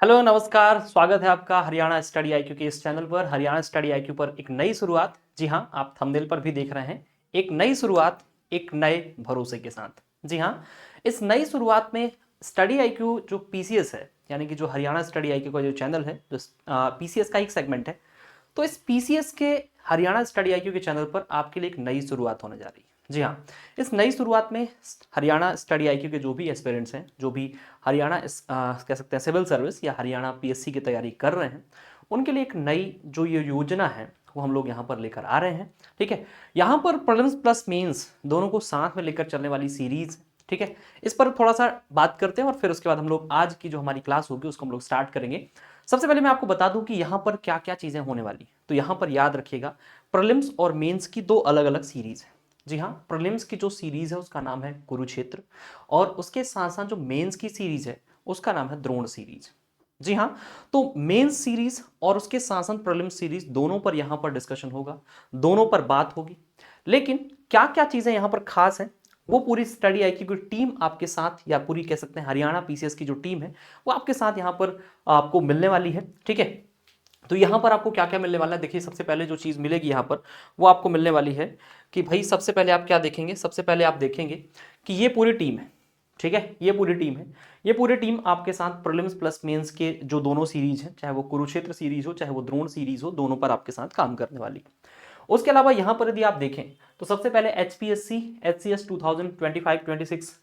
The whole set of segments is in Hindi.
हेलो नमस्कार, स्वागत है आपका हरियाणा स्टडी आईक्यू के इस चैनल पर। हरियाणा स्टडी आईक्यू पर एक नई शुरुआत। जी हाँ, आप थंबनेल पर भी देख रहे हैं, एक नई शुरुआत एक नए भरोसे के साथ। जी हाँ, इस नई शुरुआत में स्टडी आईक्यू जो पीसीएस है, यानी कि जो हरियाणा स्टडी आईक्यू का जो चैनल है, जो पीसीएस का एक सेगमेंट है, तो इस पीसीएस के हरियाणा स्टडी आईक्यू के चैनल पर आपके लिए एक नई शुरुआत होने जा रही है। जी हाँ, इस नई शुरुआत में हरियाणा स्टडी आईक्यू के जो भी एस्पिरेंट्स हैं, जो भी हरियाणा कह सकते हैं सिविल सर्विस या हरियाणा पीएससी की तैयारी कर रहे हैं, उनके लिए एक नई जो ये योजना है वो हम लोग यहाँ पर लेकर आ रहे हैं। ठीक है, यहाँ पर प्रीलिम्स प्लस मेंस दोनों को साथ में लेकर चलने वाली सीरीज। ठीक है, इस पर थोड़ा सा बात करते हैं और फिर उसके बाद हम लोग आज की जो हमारी क्लास होगी उसको हम लोग स्टार्ट करेंगे। सबसे पहले मैं आपको बता दूं कि यहाँ पर क्या क्या चीजें होने वाली। तो यहाँ पर याद रखिएगा, प्रीलिम्स और मेंस की दो अलग अलग सीरीज है। जी हाँ, प्रीलिम्स की जो सीरीज है उसका नाम है कुरुक्षेत्र, और उसके साथ साथ जो मेंस की सीरीज है उसका नाम है द्रोण सीरीज। जी हाँ, तो मेंस सीरीज और उसके साथ साथ प्रीलिम्स सीरीज दोनों पर यहाँ पर डिस्कशन होगा, दोनों पर बात होगी। लेकिन क्या क्या चीजें यहाँ पर खास है वो पूरी स्टडी आईक्यू की टीम आपके साथ, या पूरी कह सकते हैं हरियाणा पीसीएस की जो टीम है वो आपके साथ यहाँ पर आपको मिलने वाली है। ठीक है, तो यहाँ पर आपको क्या क्या मिलने वाला है, देखिए सबसे पहले जो चीज़ मिलेगी यहाँ पर वो आपको मिलने वाली है कि भाई सबसे पहले आप क्या देखेंगे, सबसे पहले आप देखेंगे कि ये पूरी टीम है। ठीक है, ये पूरी टीम है, ये पूरी टीम आपके साथ प्रीलिम्स प्लस मेंस के जो दोनों सीरीज हैं, चाहे वो कुरुक्षेत्र सीरीज हो चाहे वो द्रोण सीरीज हो, दोनों पर आपके साथ काम करने वाली। उसके अलावा यहाँ पर यदि आप देखें तो सबसे पहले HPSC HCS 2025-26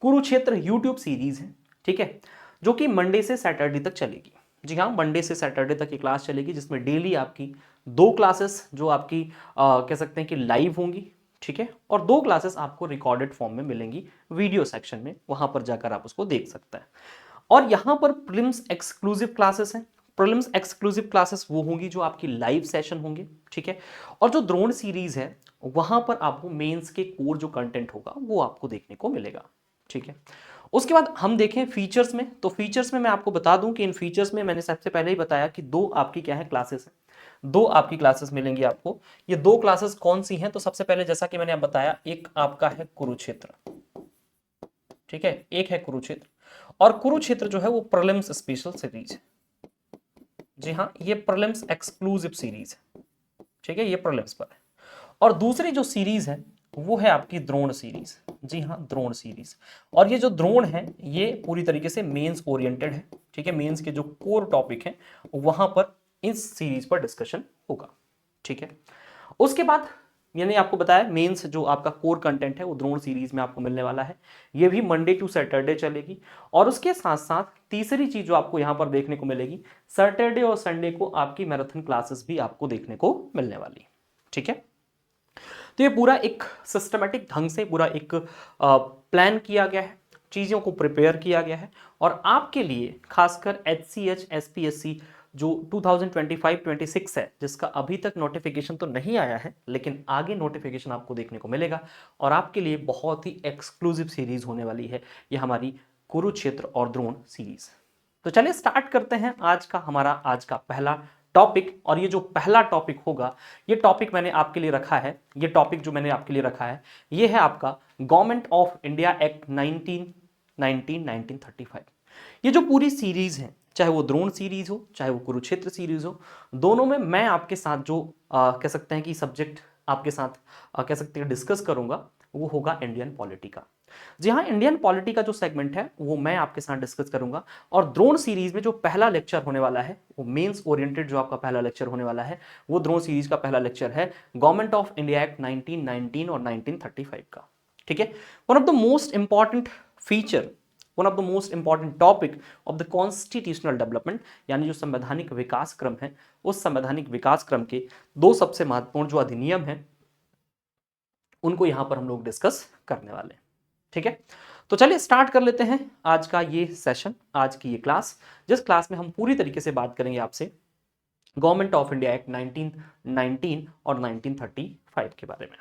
Kurukshetra YouTube series है। ठीक है, जो कि मंडे से सैटरडे तक चलेगी। जी हाँ, मंडे से सैटरडे तक की क्लास चलेगी, जिसमें डेली आपकी दो क्लासेस जो आपकी कह सकते हैं कि लाइव होंगी। ठीक है, और दो क्लासेस आपको रिकॉर्डेड फॉर्म में मिलेंगी वीडियो सेक्शन में, वहां पर जाकर आप उसको देख सकते हैं। और यहां पर प्रीलिम्स एक्सक्लूसिव क्लासेस हैं। प्रीलिम्स एक्सक्लूसिव क्लासेस वो होंगी जो आपकी लाइव सेशन होंगे। ठीक है, और जो द्रोण सीरीज है वहां पर आपको मेंस के कोर जो कंटेंट होगा वो आपको देखने को मिलेगा। ठीक है, उसके बाद हम देखें फीचर्स में, तो फीचर्स में मैं आपको बता दूं कि इन फीचर्स में मैंने सबसे पहले ही बताया कि दो आपकी क्या है क्लासेस हैं, दो आपकी क्लासेस मिलेंगी आपको। ये दो क्लासेस कौन सी हैं, तो सबसे पहले जैसा कि मैंने अब बताया, एक आपका है कुरुक्षेत्र। ठीक है, एक है कुरुक्षेत्र, और कुरुक्षेत्र जो है वो प्रीलिम्स स्पेशल सीरीज है। जी हाँ, ये प्रीलिम्स एक्सक्लूसिव सीरीज है। ठीक है, ये प्रीलिम्स पर है। और दूसरी जो सीरीज है वो है आपकी द्रोण सीरीज। जी हाँ, द्रोण सीरीज। और ये जो द्रोण है ये पूरी तरीके से मेंस ओरिएंटेड है। ठीक है, मेंस के जो कोर टॉपिक हैं वहां पर इस सीरीज पर डिस्कशन होगा। ठीक है, उसके बाद मैंने आपको बताया मेंस जो आपका कोर कंटेंट है वो द्रोण सीरीज में आपको मिलने वाला है। ये भी मंडे टू सैटरडे चलेगी। और उसके साथ साथ तीसरी चीज जो आपको यहां पर देखने को मिलेगी, सैटरडे और संडे को आपकी मैराथन क्लासेस भी आपको देखने को मिलने वाली है। ठीक है, तो ये पूरा एक सिस्टमेटिक ढंग से पूरा एक प्लान किया गया है, चीज़ों को प्रिपेयर किया गया है। और आपके लिए खासकर एचसीएच एसपीएससी जो 2025-26 है, जिसका अभी तक नोटिफिकेशन तो नहीं आया है लेकिन आगे नोटिफिकेशन आपको देखने को मिलेगा, और आपके लिए बहुत ही एक्सक्लूसिव सीरीज होने वाली है ये हमारी कुरुक्षेत्र और द्रोण सीरीज। तो चलिए स्टार्ट करते हैं आज का पहला टॉपिक। और ये जो पहला टॉपिक होगा, ये टॉपिक मैंने आपके लिए रखा है, ये टॉपिक जो मैंने आपके लिए रखा है ये है आपका गवर्नमेंट ऑफ इंडिया एक्ट 1935। ये जो पूरी सीरीज है, चाहे वो द्रोण सीरीज हो चाहे वो कुरुक्षेत्र सीरीज हो, दोनों में मैं आपके साथ जो कह सकते हैं कि सब्जेक्ट आपके साथ कह सकते हैं डिस्कस करूंगा वो होगा इंडियन पॉलिटी का। जी हाँ, इंडियन पॉलिटी का जो सेगमेंट है वो मैं आपके साथ डिस्कस करूंगा। और द्रोण सीरीज में जो पहला लेक्चर होने वाला है वो मेंस ओरिएंटेड जो आपका पहला लेक्चर होने वाला है, वो द्रोण सीरीज का पहला लेक्चर है गवर्नमेंट ऑफ इंडिया एक्ट 1919 और 1935 का। ठीक है, one of the most important feature, one of the most important topic of the constitutional development, यानी जो संवैधानिक विकास क्रम है, उस संवैधानिक विकास क्रम के दो सबसे महत्वपूर्ण जो अधिनियम है उनको यहां पर हम लोग डिस्कस करने वाले हैं। ठीक है, तो चलिए स्टार्ट कर लेते हैं आज का ये सेशन, आज की ये क्लास, जिस क्लास में हम पूरी तरीके से बात करेंगे आपसे गवर्नमेंट ऑफ इंडिया एक्ट 1919 और 1935 के बारे में।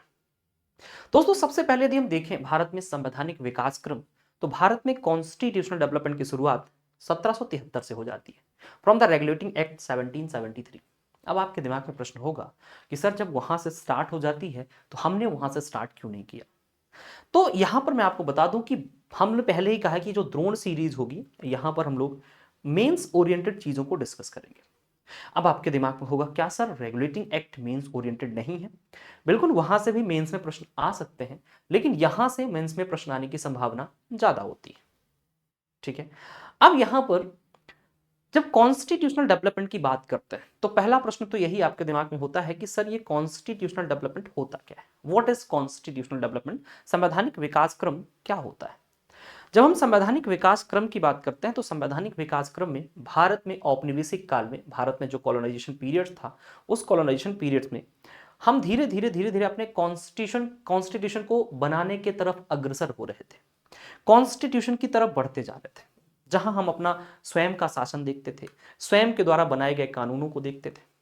दोस्तों सबसे पहले यदि हम देखें भारत में संवैधानिक विकास क्रम, तो भारत में कॉन्स्टिट्यूशनल डेवलपमेंट की शुरुआत 1773 से हो जाती है, फ्रॉम द रेगुलेटिंग एक्ट 1773। अब आपके दिमाग में प्रश्न होगा कि सर जब वहां से स्टार्ट हो जाती है तो हमने वहां से स्टार्ट क्यों नहीं किया। तो यहां पर मैं आपको बता दूं कि हमने पहले ही कहा कि जो द्रोण सीरीज होगी यहां पर हम लोग मेंस ओरिएंटेड चीजों को डिस्कस करेंगे। अब आपके दिमाग में होगा क्या sir regulating act men's oriented नहीं है? बिल्कुल, वहां से भी मेंस में प्रश्न आ सकते हैं, लेकिन यहां से मेंस में प्रश्न आने की संभावना ज्यादा होती है। ठीक है, अब यहां पर जब कॉन्स्टिट्यूशनल डेवलपमेंट की बात करते हैं तो पहला प्रश्न तो यही आपके दिमाग में होता है कि सर ये कॉन्स्टिट्यूशनल डेवलपमेंट होता क्या है? What is constitutional development? संवैधानिक विकास क्रम क्या होता है? जब हम संवैधानिक विकास क्रम की बात करते हैं तो संवैधानिक विकास क्रम में भारत में औपनिवेशिक काल में, भारत में जो कॉलोनाइजेशन पीरियड था, उस कॉलोनाइजेशन पीरियड में हम धीरे धीरे अपने कॉन्स्टिट्यूशन को बनाने के तरफ अग्रसर हो रहे थे, कॉन्स्टिट्यूशन की तरफ बढ़ते जा रहे थे, जहां हम अपना स्वयं का शासन देखते थे, स्वयं के द्वारा बनाए गए कानूनों को देखते थे।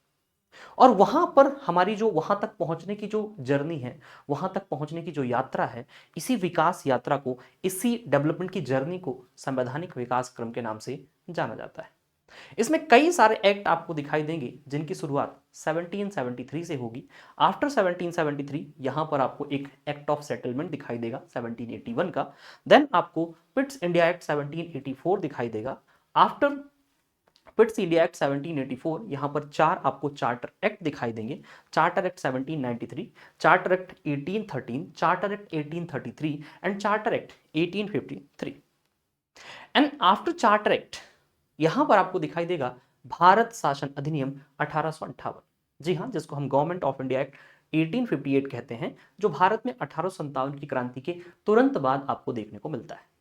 और वहां पर हमारी जो वहां तक पहुंचने की जो जर्नी है, वहां तक पहुंचने की जो यात्रा है, इसी विकास यात्रा को, इसी डेवलपमेंट की जर्नी को संवैधानिक विकास क्रम के नाम से जाना जाता है। इसमें कई सारे एक्ट आपको दिखाई देंगे जिनकी शुरुआत 1773 से होगी। आफ्टर 1773 यहां पर आपको एक एक्ट ऑफ सेटलमेंट दिखाई देगा 1781 का। देन आपको पिट्स इंडिया एक्ट 1784 दिखाई देगा। आफ्टर पिट्स इंडिया एक्ट 1784 यहां पर चार आपको चार्टर एक्ट दिखाई देंगे। Charter act 1793, charter act 1813, charter act 1833 and charter act 1853। And after charter act यहां पर आपको दिखाई देगा भारत शासन अधिनियम 1858। जी हाँ, जिसको हम गवर्नमेंट ऑफ इंडिया एक्ट 1858 कहते हैं, जो भारत में 1857 की क्रांति के तुरंत बाद आपको देखने को मिलता है।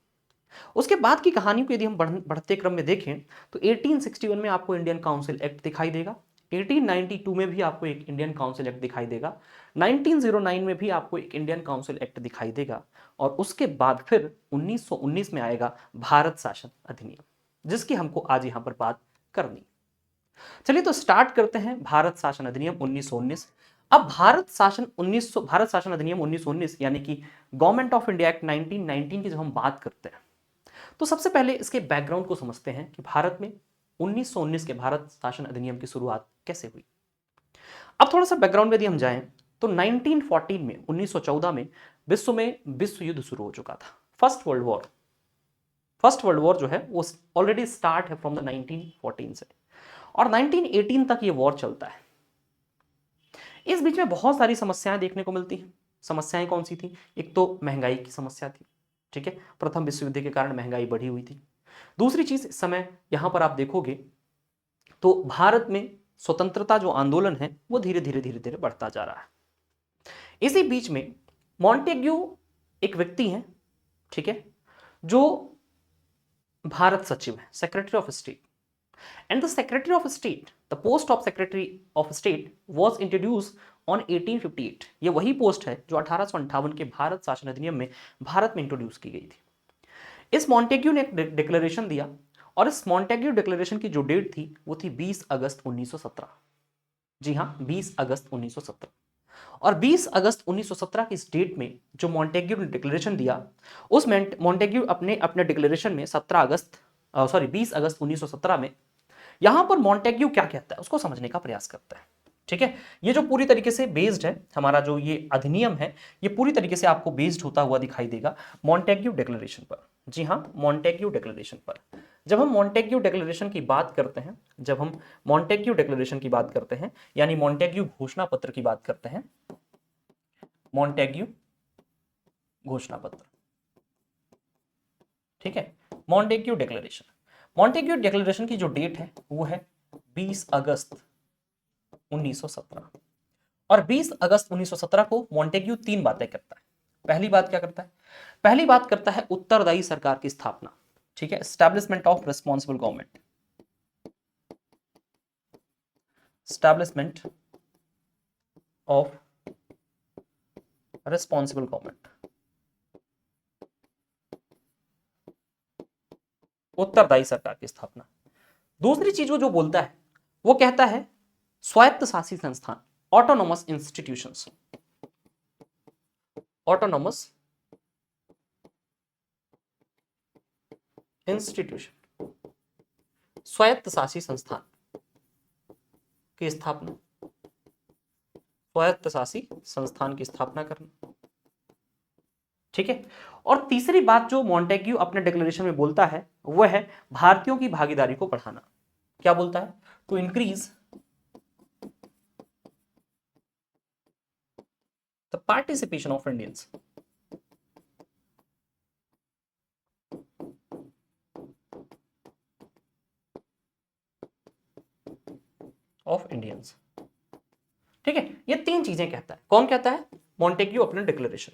उसके बाद की कहानी को यदि हम बढ़ते क्रम में देखें तो 1861 में आपको इंडियन काउंसिल एक्ट दिखाई देगा। 1892 में भी आपको एक इंडियन काउंसिल एक्ट दिखाई देगा। 1909 में भी आपको एक इंडियन काउंसिल एक्ट दिखाई देगा। और उसके बाद फिर 1919 में आएगा भारत शासन अधिनियम, जिसकी हमको आज यहां पर बात करनी। चलिए तो स्टार्ट करते हैं भारत शासन अधिनियम 1919। अब भारत शासन अधिनियम 1919 यानी कि गवर्नमेंट ऑफ इंडिया एक्ट 1919 की जब हम बात करते हैं तो सबसे पहले इसके बैकग्राउंड को समझते हैं कि भारत में 1919 के भारत शासन अधिनियम की शुरुआत कैसे हुई। अब थोड़ा सा बैकग्राउंड में यदि हम जाएं तो 1914 में 1914 में विश्व युद्ध शुरू हो चुका था। फर्स्ट वर्ल्ड वॉर जो है वो ऑलरेडी स्टार्ट है फ्रॉम द 1914 से, और 1918 तक ये वॉर चलता है। इस बीच में बहुत सारी समस्याएं देखने को मिलती हैं। समस्याएं कौन सी थी? एक तो महंगाई की समस्या थी। ठीक है, प्रथम विश्व युद्ध के कारण महंगाई बढ़ी हुई थी। दूसरी चीज, इस समय यहां पर आप देखोगे तो भारत में स्वतंत्रता जो आंदोलन है वो धीरे धीरे बढ़ता जा रहा है। इसी बीच में मॉन्टेग्यू एक व्यक्ति हैं, ठीक है, जो भारत सचिव है, secretary of state. And the secretary of state, the post of secretary of state was introduce on 1858। ये वही पोस्ट है जो 1858 के भारत शासन अधिनियम में भारत में इंट्रोड्यूस की गई थी। इस मॉन्टेग्यू ने एक डिक्लेरेशन दिया, और इस मॉन्टेग्यू डिक्लेरेशन की जो डेट थी वो थी 20 अगस्त 1917। जी हाँ, 20 अगस्त 1917। और 20 अगस्त 1917 की इस डेट में जो मॉन्टेग्यू ने डिक्लेरेशन दिया, उस मॉन्टेग्यू अपने अपने डिक्लेरेशन में 20 अगस्त 1917 में यहां पर मॉन्टेग्यू क्या कहता है उसको समझने का प्रयास करता है। ठीक है, ये जो पूरी तरीके से बेस्ड है, हमारा जो ये अधिनियम है, ये पूरी तरीके से आपको बेस्ड होता हुआ दिखाई देगा मॉन्टेग्यू डिक्लेरेशन पर। जी हाँ, मॉन्टेग्यू डिक्लेरेशन पर। जब हम मॉन्टेग्यू डिक्लेरेशन की बात करते हैं, यानी मॉन्टेग्यू घोषणा पत्र की बात करते हैं, मॉन्टेग्यू घोषणा पत्र, ठीक है, मॉन्टेग्यू डिक्लेरेशन की जो डेट है वो है 20 अगस्त 1917। और 20 अगस्त 1917 को मॉन्टेग्यू तीन बातें करता है। पहली बात क्या करता है? पहली बात करता है उत्तरदायी सरकार की स्थापना। ठीक है, establishment of responsible government, establishment of responsible government, उत्तरदायी सरकार की स्थापना। दूसरी चीज वो जो बोलता है वो कहता है स्वायत्त शासी संस्थान, ऑटोनोमस इंस्टीट्यूशंस, ऑटोनोमस इंस्टीट्यूशन, स्वायत्त शासी संस्थान की स्थापना, स्वायत्त शासी संस्थान की स्थापना करना। ठीक है। और तीसरी बात जो मॉन्टेग्यू अपने डिक्लेरेशन में बोलता है वह है भारतीयों की भागीदारी को बढ़ाना। क्या बोलता है? To increase the participation of Indians of Indians. ठीक है, ये तीन चीजें कहता है। कौन कहता है? मॉन्टेग्यू अपने डिक्लेरेशन।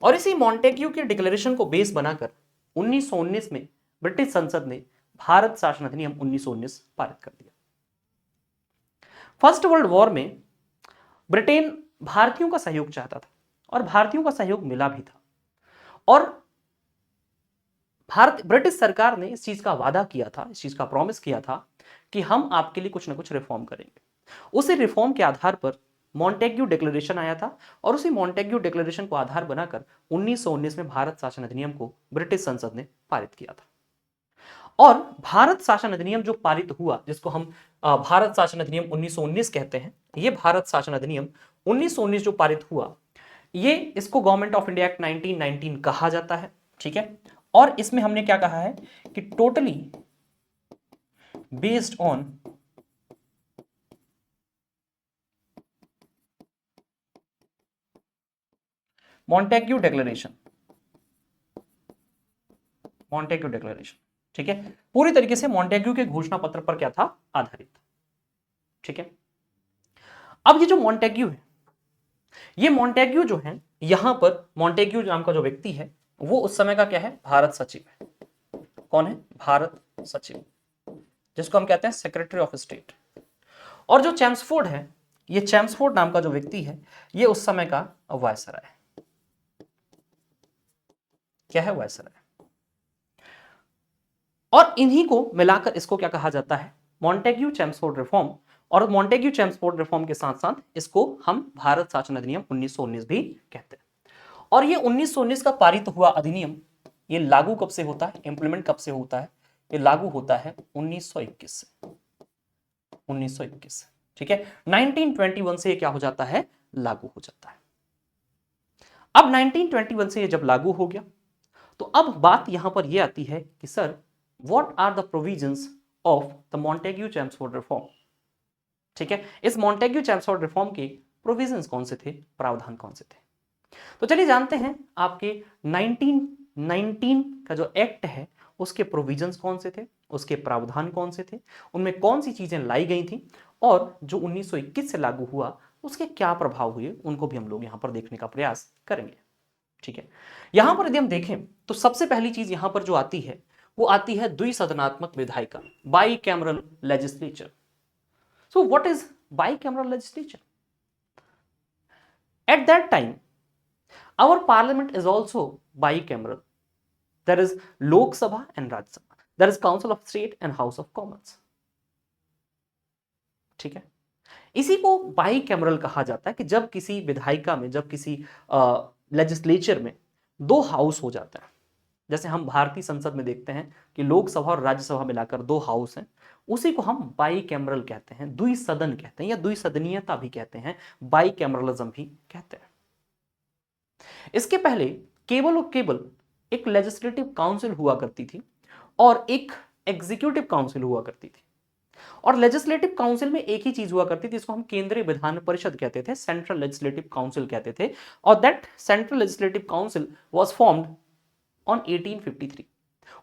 और इसी मॉन्टेग्यू के डिक्लेरेशन को बेस बनाकर 1919 में ब्रिटिश संसद ने भारत शासन अधिनियम 1919 पारित कर दिया। फर्स्ट वर्ल्ड वॉर में ब्रिटेन भारतीयों का सहयोग चाहता था और भारतीयों का सहयोग मिला भी था। और ब्रिटिश सरकार ने इस चीज का वादा किया था, इस चीज का प्रॉमिस किया था कि हम आपके लिए कुछ ना कुछ रिफॉर्म करेंगे। उसी रिफॉर्म के आधार पर मॉन्टेग्यू डिक्लेरेशन आया था और उसी मॉन्टेग्यू डिक्लेरेशन को आधार बनाकर 1919 में भारत शासन अधिनियम को ब्रिटिश संसद ने पारित किया था। और भारत शासन अधिनियम जो पारित हुआ, जिसको हम भारत शासन अधिनियम 1919 कहते हैं, ये भारत शासन अधिनियम 1919 जो पारित हुआ, ये इसको गवर्नमेंट ऑफ इंडिया एक्ट 1919 कहा जाता है। ठीक है। और इसमें हमने क्या कहा है कि totally based on Montagu declaration. Montagu declaration, ठीक है, पूरी तरीके से मॉन्टेग्यू के घोषणा पत्र पर क्या था? आधारित। ठीक है। अब ये जो मॉन्टेग्यू है, ये मॉन्टेग्यू जो है, यहां पर मॉन्टेग्यू नाम का जो व्यक्ति है वो उस समय का क्या है? भारत सचिव है। कौन है? भारत सचिव, जिसको हम कहते हैं सेक्रेटरी ऑफ स्टेट। और जो चैम्सफोर्ड है, ये चैम्सफोर्ड नाम का जो व्यक्ति है, ये उस समय का वायसराय है। क्या है? वायसराय। और इन्हीं को मिलाकर इसको क्या कहा जाता है? Montagu Chelmsford reform. और मॉन्टेग्यू चैम्सफोर्ड रिफॉर्म के साथ साथ इसको हम भारत शासन अधिनियम 1919 भी कहते हैं। और ये 1919 का पारित हुआ अधिनियम, ये लागू कब से होता है? इंप्लीमेंट कब से होता है? ये लागू होता है 1921 से। 1921, ठीक है। 1921 से ये क्या हो जाता है? लागू हो जाता है। अब 1921 से ये जब लागू हो गया, तो अब बात यहां पर ये आती है कि sir, what are the provisions of the Montagu Chelmsford reform? ठीक है, इस मॉन्टेग्यू चैम्सफोर्ड रिफॉर्म के प्रोविजंस कौन से थे, प्रावधान कौन से थे? तो चलिए जानते हैं आपके 1919 का जो एक्ट है उसके प्रोविजंस कौन से थे, उसके प्रावधान कौन से थे, उनमें कौन सी चीजें लाई गई थी, और जो 1921 से लागू हुआ उसके क्या प्रभाव हुए, उनको भी हम लोग यहां पर देखने का प्रयास करेंगे। ठीक है। यहां पर यदि हम देखें तो सबसे पहली चीज यहां पर जो आती है वो आती है द्विसदनात्मक विधायिका, by cameral legislature. So what is by cameral legislature? At that time our parliament is also bicameral. There is Lok Sabha and Rajya Sabha. There is Council of State and House of Commons. ठीक है। इसी को बाई कैमरल कहा जाता है कि जब किसी विधायिका में, जब किसी लेजिस्लेचर में दो हाउस हो जाता है, जैसे हम भारतीय संसद में देखते हैं कि लोकसभा और राज्यसभा मिलाकर दो हाउस हैं, उसी को हम बाई कैमरल कहते हैं, द्विसदन कहते हैं, या द्विसदनीयता भी कहते हैं, बाई कैमरलिज्म भी कहते हैं। इसके पहले केवल और केवल एक लेजिस्लेटिव काउंसिल हुआ करती थी और एक एग्जीक्यूटिव काउंसिल हुआ करती थी। और लेजिस्लेटिव काउंसिल में एक ही चीज हुआ करती थी, इसको हम केंद्रीय विधान परिषद कहते थे, सेंट्रल लेजिस्लेटिव काउंसिल कहते थे। और that central legislative council was formed on 1853।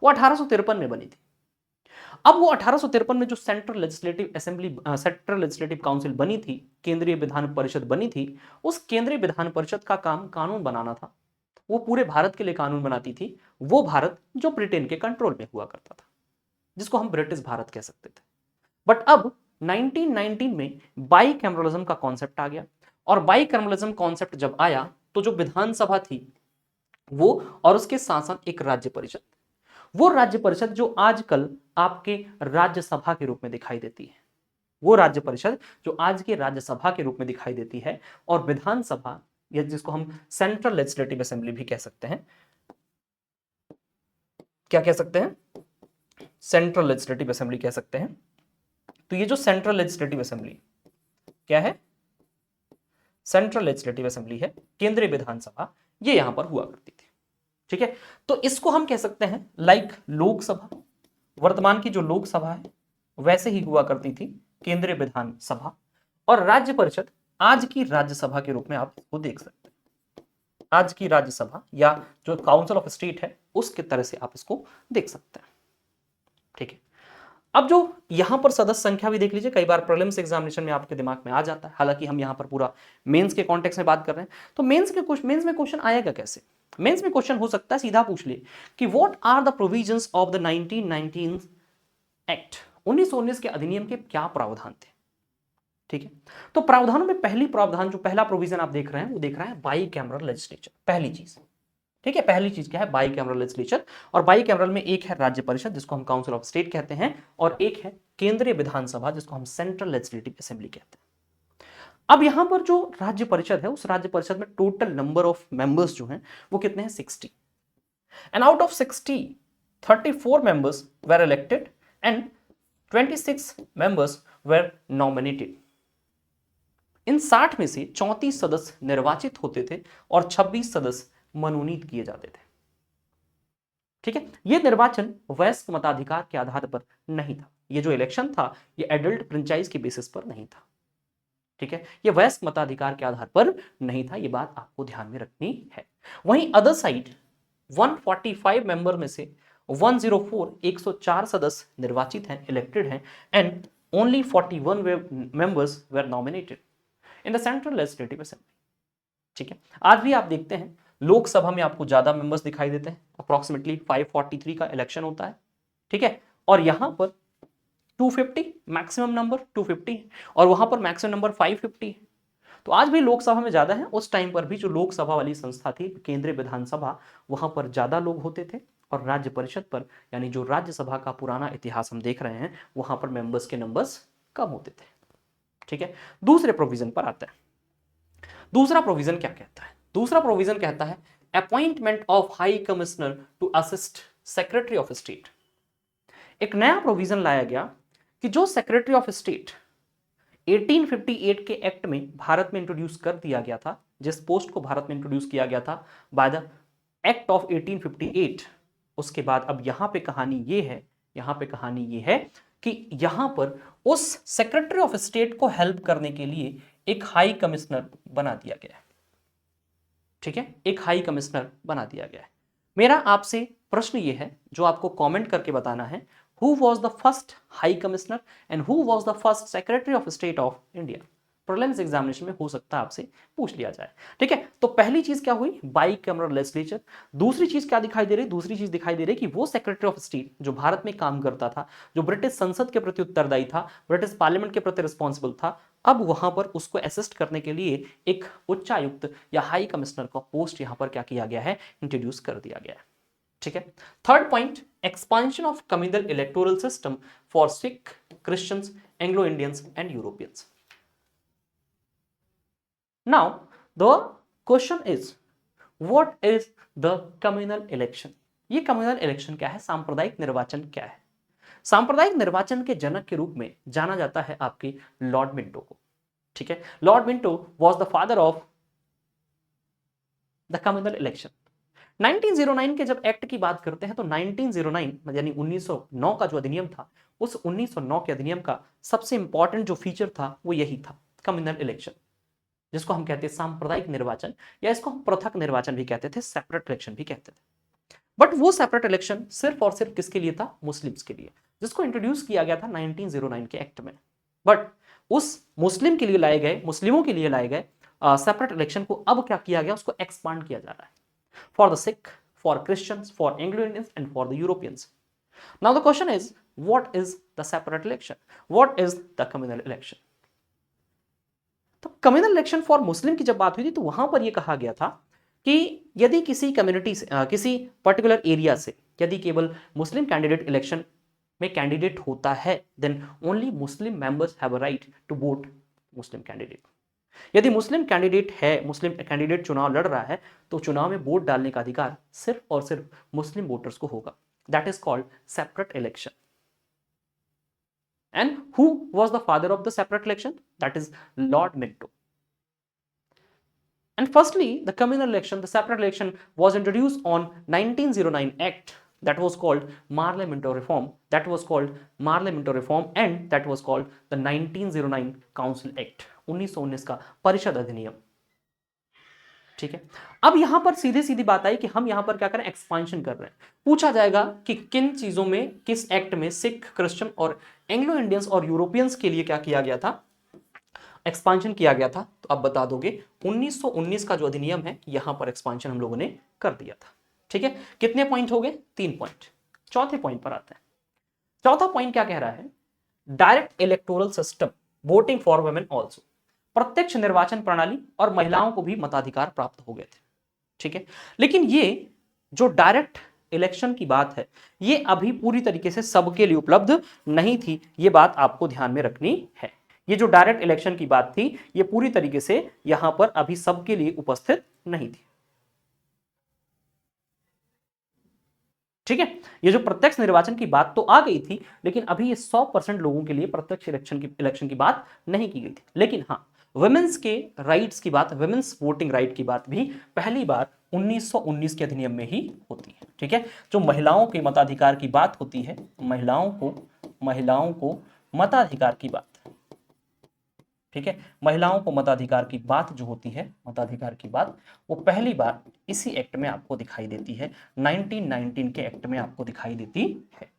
वो 1853 में बनी थी। अब वो 1853 में जो central legislative assembly, central legislative council बनी थी, केंद्रीय विधान परिषद बनी थी, उस केंद्रीय विधान परिषद का काम कानून बनाना था। वो पूरे भारत के लिए कानून बनाती थी, वो भारत जो ब्रिटेन के कंट्रोल में हुआ करता था, जिसको हम ब्रिटिश भारत कह सकते थे। बट अब 1919 में बाई कैमरलिज्म का कॉन्सेप्ट आ गया। और बाई कैमरलिज्म कॉन्सेप्ट जब आया तो जो विधानसभा थी वो, और उसके साथ साथ एक राज्य परिषद, वो राज्य परिषद जो आजकल आपके राज्यसभा के रूप में दिखाई देती है, वो राज्य परिषद जो आज के राज्यसभा के रूप में दिखाई देती है, और विधानसभा, या जिसको हम सेंट्रल लेजिस्लेटिव असेंबली भी कह सकते हैं, क्या कह सकते हैं? सेंट्रल लेजिस्लेटिव असेंबली कह सकते हैं। तो ये जो सेंट्रल लेजिस्लेटिव असेंबली क्या है? सेंट्रल लेजिस्लेटिव असेंबली है, केंद्रीय विधानसभा, ये यहां पर हुआ करती थी। ठीक है, तो इसको हम कह सकते हैं लाइक लोकसभा, वर्तमान की जो लोकसभा है वैसे ही हुआ करती थी केंद्रीय विधानसभा, और राज्य परिषद आज की राज्यसभा के रूप में आप इसको देख सकते हैं। आज की राज्यसभा या जो काउंसिल ऑफ स्टेट है उसके तरह से आप इसको देख सकते हैं। ठीक है, अब जो यहां पर सदस्य संख्या भी देख लीजिए, कई बार प्रीलिम्स एग्जामिनेशन में आपके दिमाग में आ जाता है, हालांकि हम यहां पर पूरा मेंस के कॉन्टेक्स्ट में बात कर रहे हैं। तो मेंस में क्वेश्चन आएगा कैसे? मेंस में क्वेश्चन हो सकता है सीधा पूछ लिए कि what are the provisions of the 1919 act, 1919 के अधिनियम के क्या प्रावधान थे। ठीक है, तो प्रावधानों में पहली प्रावधान, जो पहला प्रोविजन आप देख रहे हैं वो देख रहे हैं बाई कैमरल लेजिस्लेचर, पहली चीज। ठीक है, पहली चीज क्या है? By cameral legislature. और बाई कैमरल में एक है राज्य परिषद जिसको हम काउंसिल ऑफ स्टेट कहते हैं, और एक है केंद्रीय विधानसभा जिसको हम सेंट्रल लेजिस्लेटिव असेंबली कहते हैं। अब यहां पर जो राज्य परिषद है उस राज्य परिषद में टोटल नंबर ऑफ मेंबर्स जो हैं वो कितने हैं? 60। And out of 60, 34 members were elected and 26 members were nominated. इन 60 में से 34 सदस्य निर्वाचित होते थे और 26 सदस्य मनोनीत किए जाते थे। ठीक है, यह निर्वाचन वयस्क मताधिकार के आधार पर नहीं था। यह जो इलेक्शन था यह एडल्ट फ्रेंचाइज के बेसिस पर नहीं था। ठीक है, यह वयस्क मताधिकार के आधार पर नहीं था, यह बात आपको ध्यान में रखनी है। वहीं अदर साइड 145 मेंबर में से 104 104 सदस्य निर्वाचित हैं, इलेक्टेड हैं, and only 41 members were nominated in the central legislative assembly. ठीक है, आज भी आप देखते हैं लोकसभा में आपको ज्यादा मेंबर्स दिखाई देते हैं, अप्रोक्सीमेटली 543 का इलेक्शन होता है। ठीक है, और यहां पर 250 मैक्सिमम नंबर 250 और वहां पर मैक्सिमम नंबर 550 है। तो आज भी लोकसभा में ज्यादा है, उस टाइम पर भी जो लोकसभा वाली संस्था थी केंद्रीय विधानसभा, वहां पर ज्यादा लोग होते थे, और राज्य परिषद पर यानी जो राज्यसभा का पुराना इतिहास हम देख रहे हैं वहां पर मेंबर्स के नंबर्स कम होते थे। ठीक है, दूसरे प्रोविजन पर आता है। दूसरा प्रोविजन क्या कहता है? दूसरा प्रोविजन कहता है appointment of high commissioner to assist secretary of state. एक नया प्रोविजन लाया गया कि जो सेक्रेटरी ऑफ स्टेट 1858 के एक्ट में भारत में इंट्रोड्यूस कर दिया गया था, जिस पोस्ट को भारत में इंट्रोड्यूस किया गया था बाय द एक्ट ऑफ 1858, उसके बाद अब यहां पे कहानी ये है, यहां पे कहानी ये है कि यहां पर उस सेक्रेटरी ऑफ स्टेट को हेल्प करने के लिए एक हाई कमिश्नर बना दिया गया है। ठीक है, एक हाई कमिश्नर बना दिया गया है। मेरा आपसे प्रश्न ये है जो आपको कमेंट करके बताना है, who was the first high commissioner and who was the first secretary of state of India. Prelims examination में हो सकता है आपसे पूछ लिया जाए। ठीक है, तो पहली चीज क्या हुई? By cameral legislature. दूसरी चीज क्या दिखाई दे रही? दूसरी चीज दिखाई दे रही कि वो सेक्रेटरी ऑफ स्टेट जो भारत में काम करता था, जो ब्रिटिश संसद के प्रति उत्तरदायी था, ब्रिटिश पार्लियामेंट के प्रति रिस्पॉन्सिबल था, अब वहां पर उसको असिस्ट करने के लिए एक उच्चायुक्त या हाई कमिश्नर का पोस्ट यहां पर क्या किया गया है? इंट्रोड्यूस कर दिया गया है। ठीक है, third point, expansion of communal electoral system for Sikh, Christians, Anglo Indians and Europeans. Now the question is what is the communal election. ये कम्युनल इलेक्शन क्या है? सांप्रदायिक निर्वाचन क्या है? सांप्रदायिक निर्वाचन के जनक के रूप में जाना जाता है आपके लॉर्ड मिंटो को। ठीक है, Lord Minto was the father of the communal election. 1909 के जब एक्ट की बात करते हैं तो 1909 यानी 1909 का जो अधिनियम था, उस 1909 के अधिनियम का सबसे इंपॉर्टेंट जो फीचर था वो यही था, कम्युनल इलेक्शन, जिसको हम कहते हैं सांप्रदायिक निर्वाचन, या इसको हम पृथक निर्वाचन भी कहते थे, सेपरेट इलेक्शन भी कहते थे। बट वो सेपरेट इलेक्शन सिर्फ और सिर्फ किसके लिए था? मुस्लिम्स के लिए, जिसको इंट्रोड्यूस किया गया था 1909 के एक्ट में। बट उस मुस्लिम के लिए लाए गए, मुस्लिमों के लिए लाए गए सेपरेट इलेक्शन को अब क्या किया गया? उसको एक्सपांड किया जा रहा है for the Sikh, for Christians, for Anglo-Indians and for the Europeans. Now the question is, what is the separate election? What is the communal election? तो कम्युनल इलेक्शन फॉर मुस्लिम की जब बात हुई थी तो वहां पर यह कहा गया था कि यदि किसी कम्युनिटी से किसी पर्टिकुलर एरिया से यदि केवल मुस्लिम कैंडिडेट इलेक्शन में कैंडिडेट होता है, then only Muslim members have a right to vote Muslim candidate. यदि मुस्लिम कैंडिडेट है, मुस्लिम कैंडिडेट चुनाव लड़ रहा है, तो चुनाव में वोट डालने का अधिकार सिर्फ और सिर्फ मुस्लिम वोटर्स को होगा। That is called separate election. And who was the father of the separate election? That is Lord Minto. And firstly, the communal election, the separate election was introduced on 1909 Act that was called Marle-Minto Reform. That was called Marle-Minto Reform and that was called the 1909 Council Act, 1919 का परिषद अधिनियम। ठीक है, अब यहां पर सीधी सीधी बात आई कि हम यहां पर क्या करें, एक्सपांशन कर रहे हैं। पूछा जाएगा कि किन चीजों में, किस एक्ट में सिख, क्रिश्चियन और एंग्लो इंडियंस और यूरोपियंस के लिए क्या किया गया था, एक्सपांशन किया गया था। तो आप बता दोगे 1919 का जो अधिनियम है, यहां पर एक्सपांशन हम लोगों ने कर दिया था। ठीक है, कितने पॉइंट हो गए, 3 पॉइंट। चौथे पॉइंट पर आते हैं। चौथा पॉइंट क्या कह रहा है, direct electoral system, voting for women also, प्रत्यक्ष निर्वाचन प्रणाली और महिलाओं को भी मताधिकार प्राप्त हो गए थे। ठीक है, लेकिन ये जो डायरेक्ट इलेक्शन की बात है, ये अभी पूरी तरीके से सबके लिए उपलब्ध नहीं थी। ये बात आपको ध्यान में रखनी है। ये जो डायरेक्ट इलेक्शन की बात थी, ये पूरी तरीके से यहां पर अभी सबके लिए उपस्थित नहीं थी। ठीक है, ये जो प्रत्यक्ष निर्वाचन की बात तो आ गई थी, लेकिन अभी ये 100% लोगों के लिए प्रत्यक्ष इलेक्शन की बात नहीं की गई थी। लेकिन हाँ, वुमेन्स के राइट्स की बात, वुमेन्स वोटिंग राइट की बात भी पहली बार 1919 के अधिनियम में ही होती है। ठीक है, जो महिलाओं के मताधिकार की बात होती है, महिलाओं को मताधिकार की बात, ठीक है, महिलाओं को मताधिकार की बात जो होती है, मताधिकार की बात, वो पहली बार इसी एक्ट में आपको दिखाई देती है, 1919 के एक्ट में आपको दिखाई देती है।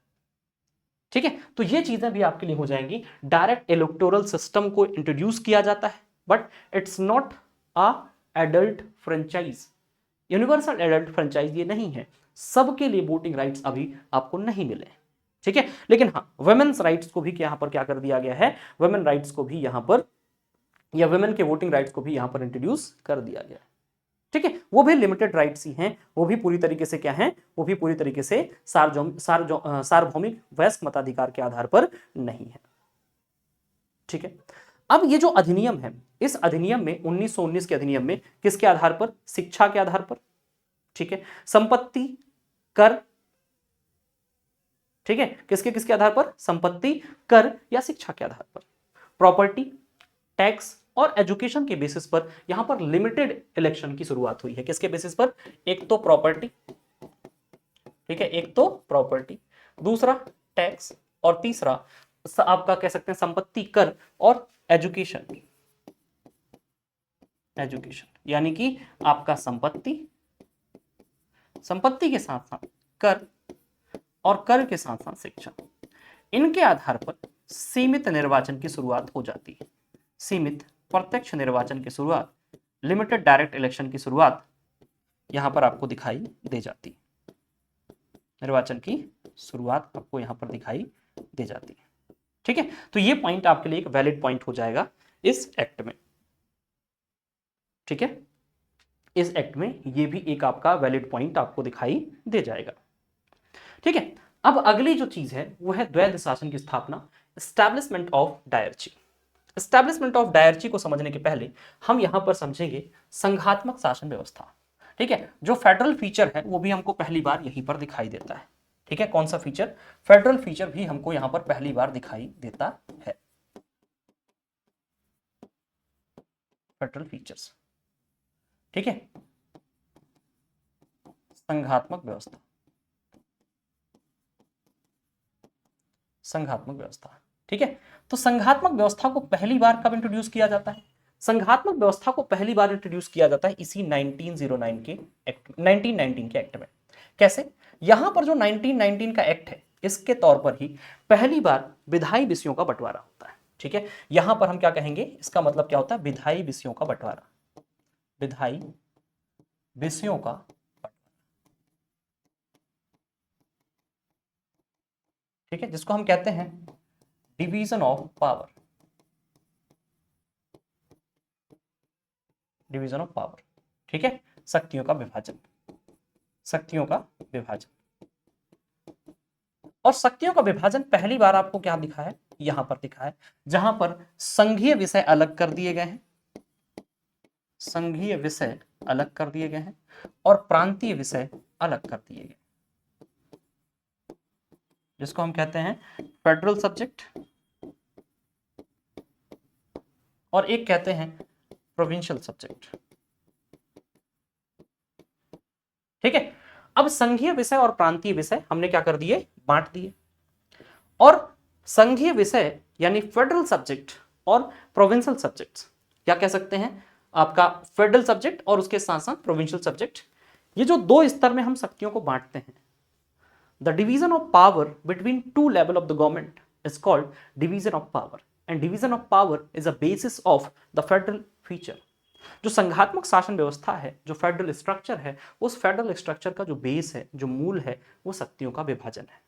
ठीक है, तो ये चीजें भी आपके लिए हो जाएंगी। डायरेक्ट इलेक्टोरल सिस्टम को इंट्रोड्यूस किया जाता है, but it's not a adult franchise, universal adult franchise ये नहीं है। सबके लिए वोटिंग राइट्स अभी आपको नहीं मिले। ठीक है, लेकिन हाँ, वुमेन्स राइट्स को भी यहां पर क्या कर दिया गया है, वुमेन राइट्स को भी यहां पर, या वुमेन के वोटिंग राइट्स को भी यहां पर इंट्रोड्यूस कर दिया गया। ठीक है, वो भी लिमिटेड राइट्स ही हैं, वो भी पूरी तरीके से क्या हैं, वो भी पूरी तरीके से सार्वभौमिक वयस्क मताधिकार के आधार पर नहीं है। ठीक है, अब ये जो अधिनियम है, इस अधिनियम में 1919 के अधिनियम में किसके आधार पर, शिक्षा के आधार पर, ठीक है, संपत्ति कर, ठीक है, किसके किसके आधार पर, संपत्ति कर या शिक्षा के आधार पर, प्रॉपर्टी, टैक्स और एजुकेशन के बेसिस पर यहां पर लिमिटेड इलेक्शन की शुरुआत हुई है। किसके बेसिस पर, एक तो प्रॉपर्टी, ठीक है, एक तो प्रॉपर्टी, दूसरा टैक्स और तीसरा आपका कह सकते हैं संपत्ति कर और एजुकेशन, यानी कि आपका संपत्ति के साथ साथ कर और कर के साथ साथ शिक्षा, इनके आधार पर सीमित निर्वाचन की शुरुआत हो जाती है। सीमित प्रत्यक्ष निर्वाचन की शुरुआत, लिमिटेड डायरेक्ट इलेक्शन की शुरुआत यहां पर आपको दिखाई दे जाती है। निर्वाचन की शुरुआत आपको यहां पर दिखाई दे जाती है। ठीक है, तो ये पॉइंट आपके लिए एक वैलिड पॉइंट हो जाएगा इस एक्ट में। ठीक है, इस एक्ट में ये भी एक आपका वैलिड पॉइंट आपको दिखाई दे जाएगा। ठीक है, अब अगली जो चीज है वो है द्वैध शासन की स्थापना, एस्टैब्लिशमेंट ऑफ डायरची। एस्टैब्लिशमेंट ऑफ डायरची को समझने के पहले हम यहां पर समझेंगे संघात्मक शासन व्यवस्था। ठीक है, जो फेडरल फीचर है वो भी हमको पहली बार यहीं पर दिखाई देता है। ठीक है, कौन सा फीचर, फेडरल फीचर भी हमको यहां पर पहली बार दिखाई देता है, फेडरल फीचर्स। ठीक है, संघात्मक व्यवस्था, संघात्मक व्यवस्था। ठीक है, तो संघात्मक व्यवस्था को पहली बार कब इंट्रोड्यूस किया जाता है, संघात्मक व्यवस्था को पहली बार इंट्रोड्यूस किया जाता है इसी 1909 के एक्ट, 1919 के एक्ट में। कैसे, यहां पर जो 1919 का एक्ट है, इसके तौर पर ही पहली बार विधायी विषयों का बंटवारा होता है। ठीक है, यहां पर हम क्या कहेंगे, इसका मतलब क्या होता है, विधायी विषयों का बंटवारा, विधायी विषयों का, ठीक है, जिसको हम कहते हैं division of power, division of power. ठीक है, शक्तियों का विभाजन, शक्तियों का विभाजन। और शक्तियों का विभाजन पहली बार आपको क्या दिखा है, यहां पर दिखा है, जहां पर संघीय विषय अलग कर दिए गए हैं, संघीय विषय अलग कर दिए गए हैं और प्रांतीय विषय अलग कर दिए गए, जिसको हम कहते हैं फेडरल सब्जेक्ट और एक कहते हैं प्रोविंशियल सब्जेक्ट। ठीक है। अब संघीय विषय और प्रांतीय विषय हमने क्या कर दिए, बांट दिए। और संघीय विषय यानी फेडरल सब्जेक्ट और प्रोविंशियल सब्जेक्ट्स, क्या कह सकते हैं आपका फेडरल सब्जेक्ट और उसके साथ साथ प्रोविंशियल सब्जेक्ट, ये जो दो स्तर में हम शक्तियों को बांटते हैं, the division of power between two level of the government is called division of power, and division of power is a basis of the federal feature. जो संघात्मक शासन व्यवस्था है, जो फेडरल स्ट्रक्चर है, उस फेडरल स्ट्रक्चर का जो बेस है, जो मूल है, वो शक्तियों का विभाजन है।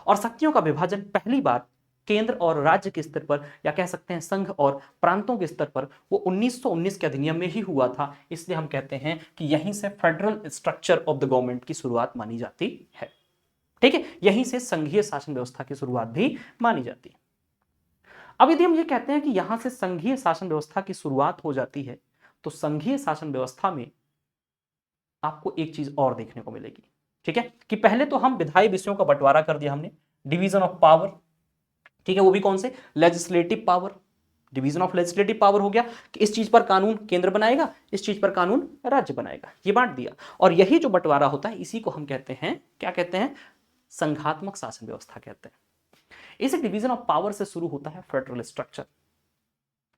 और शक्तियों का विभाजन पहली बार केंद्र और राज्य के स्तर पर, या कह सकते हैं संघ और प्रांतों के स्तर पर, वो 1919 के अधिनियम में ही हुआ था। इसलिए हम कहते हैं कि यहीं से federal structure of the government की शुरुआत मानी जाती है। ठीक है, यहीं से संघीय शासन व्यवस्था की शुरुआत भी मानी जाती है। अब यदि हम ये कहते हैं कि यहां से संघीय शासन व्यवस्था की शुरुआत हो जाती है, तो संघीय शासन व्यवस्था में आपको एक चीज और देखने को मिलेगी। ठीक है, कि पहले तो हम विधायी विषयों का बंटवारा कर दिया हमने, डिवीजन ऑफ पावर। ठीक है, वो भी कौन से, legislative power. Division of legislative power हो गया कि इस चीज पर कानून केंद्र बनाएगा, इस चीज पर कानून राज्य बनाएगा, ये बांट दिया। और यही जो बंटवारा होता है, इसी को हम कहते हैं, क्या कहते हैं, संघात्मक शासन व्यवस्था कहते हैं। इसे डिवीजन ऑफ पावर से शुरू होता है फेडरल स्ट्रक्चर।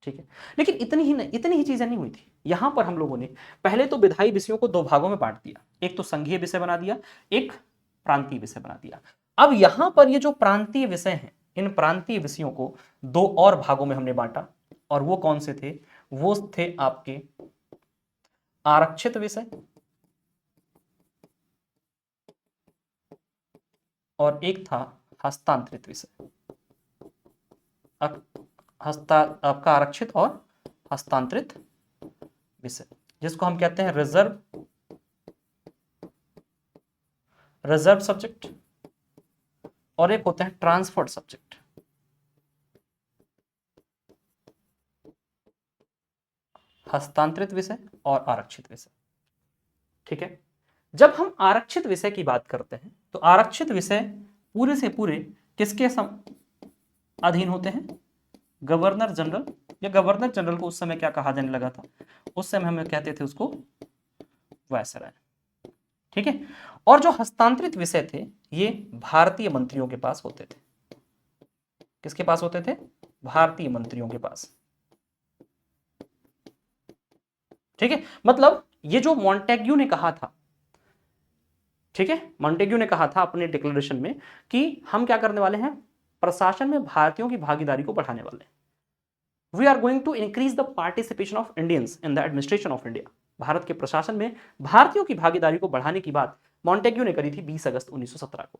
ठीक है, लेकिन इतनी ही चीजें नहीं हुई थी। यहां पर हम लोगों ने पहले तो विधायी विषयों को दो भागों में बांट दिया, एक तो संघीय विषय बना दिया, एक प्रांतीय विषय बना दिया। अब यहां पर ये जो प्रांतीय विषय हैं, इन प्रांतीय विषयों को दो और भागों में हमने बांटा, और वो कौन से थे, वो थे आपके आरक्षित विषय और एक था हस्तांतरित विषय। आपका आरक्षित और हस्तांतरित विषय, जिसको हम कहते हैं रिजर्व सब्जेक्ट, और एक होते हैं ट्रांसफर्ड सब्जेक्ट। हस्तांतरित विषय और आरक्षित विषय। ठीक है, जब हम आरक्षित विषय की बात करते हैं, तो आरक्षित विषय पूरे से पूरे किसके अधीन होते हैं, गवर्नर जनरल, या गवर्नर जनरल को उस समय क्या कहा जाने लगा था, उस समय हम कहते थे उसको वायसराय। ठीक है, और जो हस्तांतरित विषय थे, ये भारतीय मंत्रियों के पास होते थे। किसके पास होते थे, भारतीय मंत्रियों के पास। ठीक है, मतलब ये जो मॉन्टेग्यू ने कहा था, ठीक है, मॉन्टेग्यू ने कहा था अपने डिक्लेरेशन में कि हम क्या करने वाले हैं, प्रशासन में भारतीयों की भागीदारी को बढ़ाने वाले हैं। We are going to increase the participation of Indians in the administration of India. Bharat के प्रशासन में भारतीयों की भागीदारी को बढ़ाने की बात मॉन्टेग्यू ने करी थी 20 अगस्त 1917 को।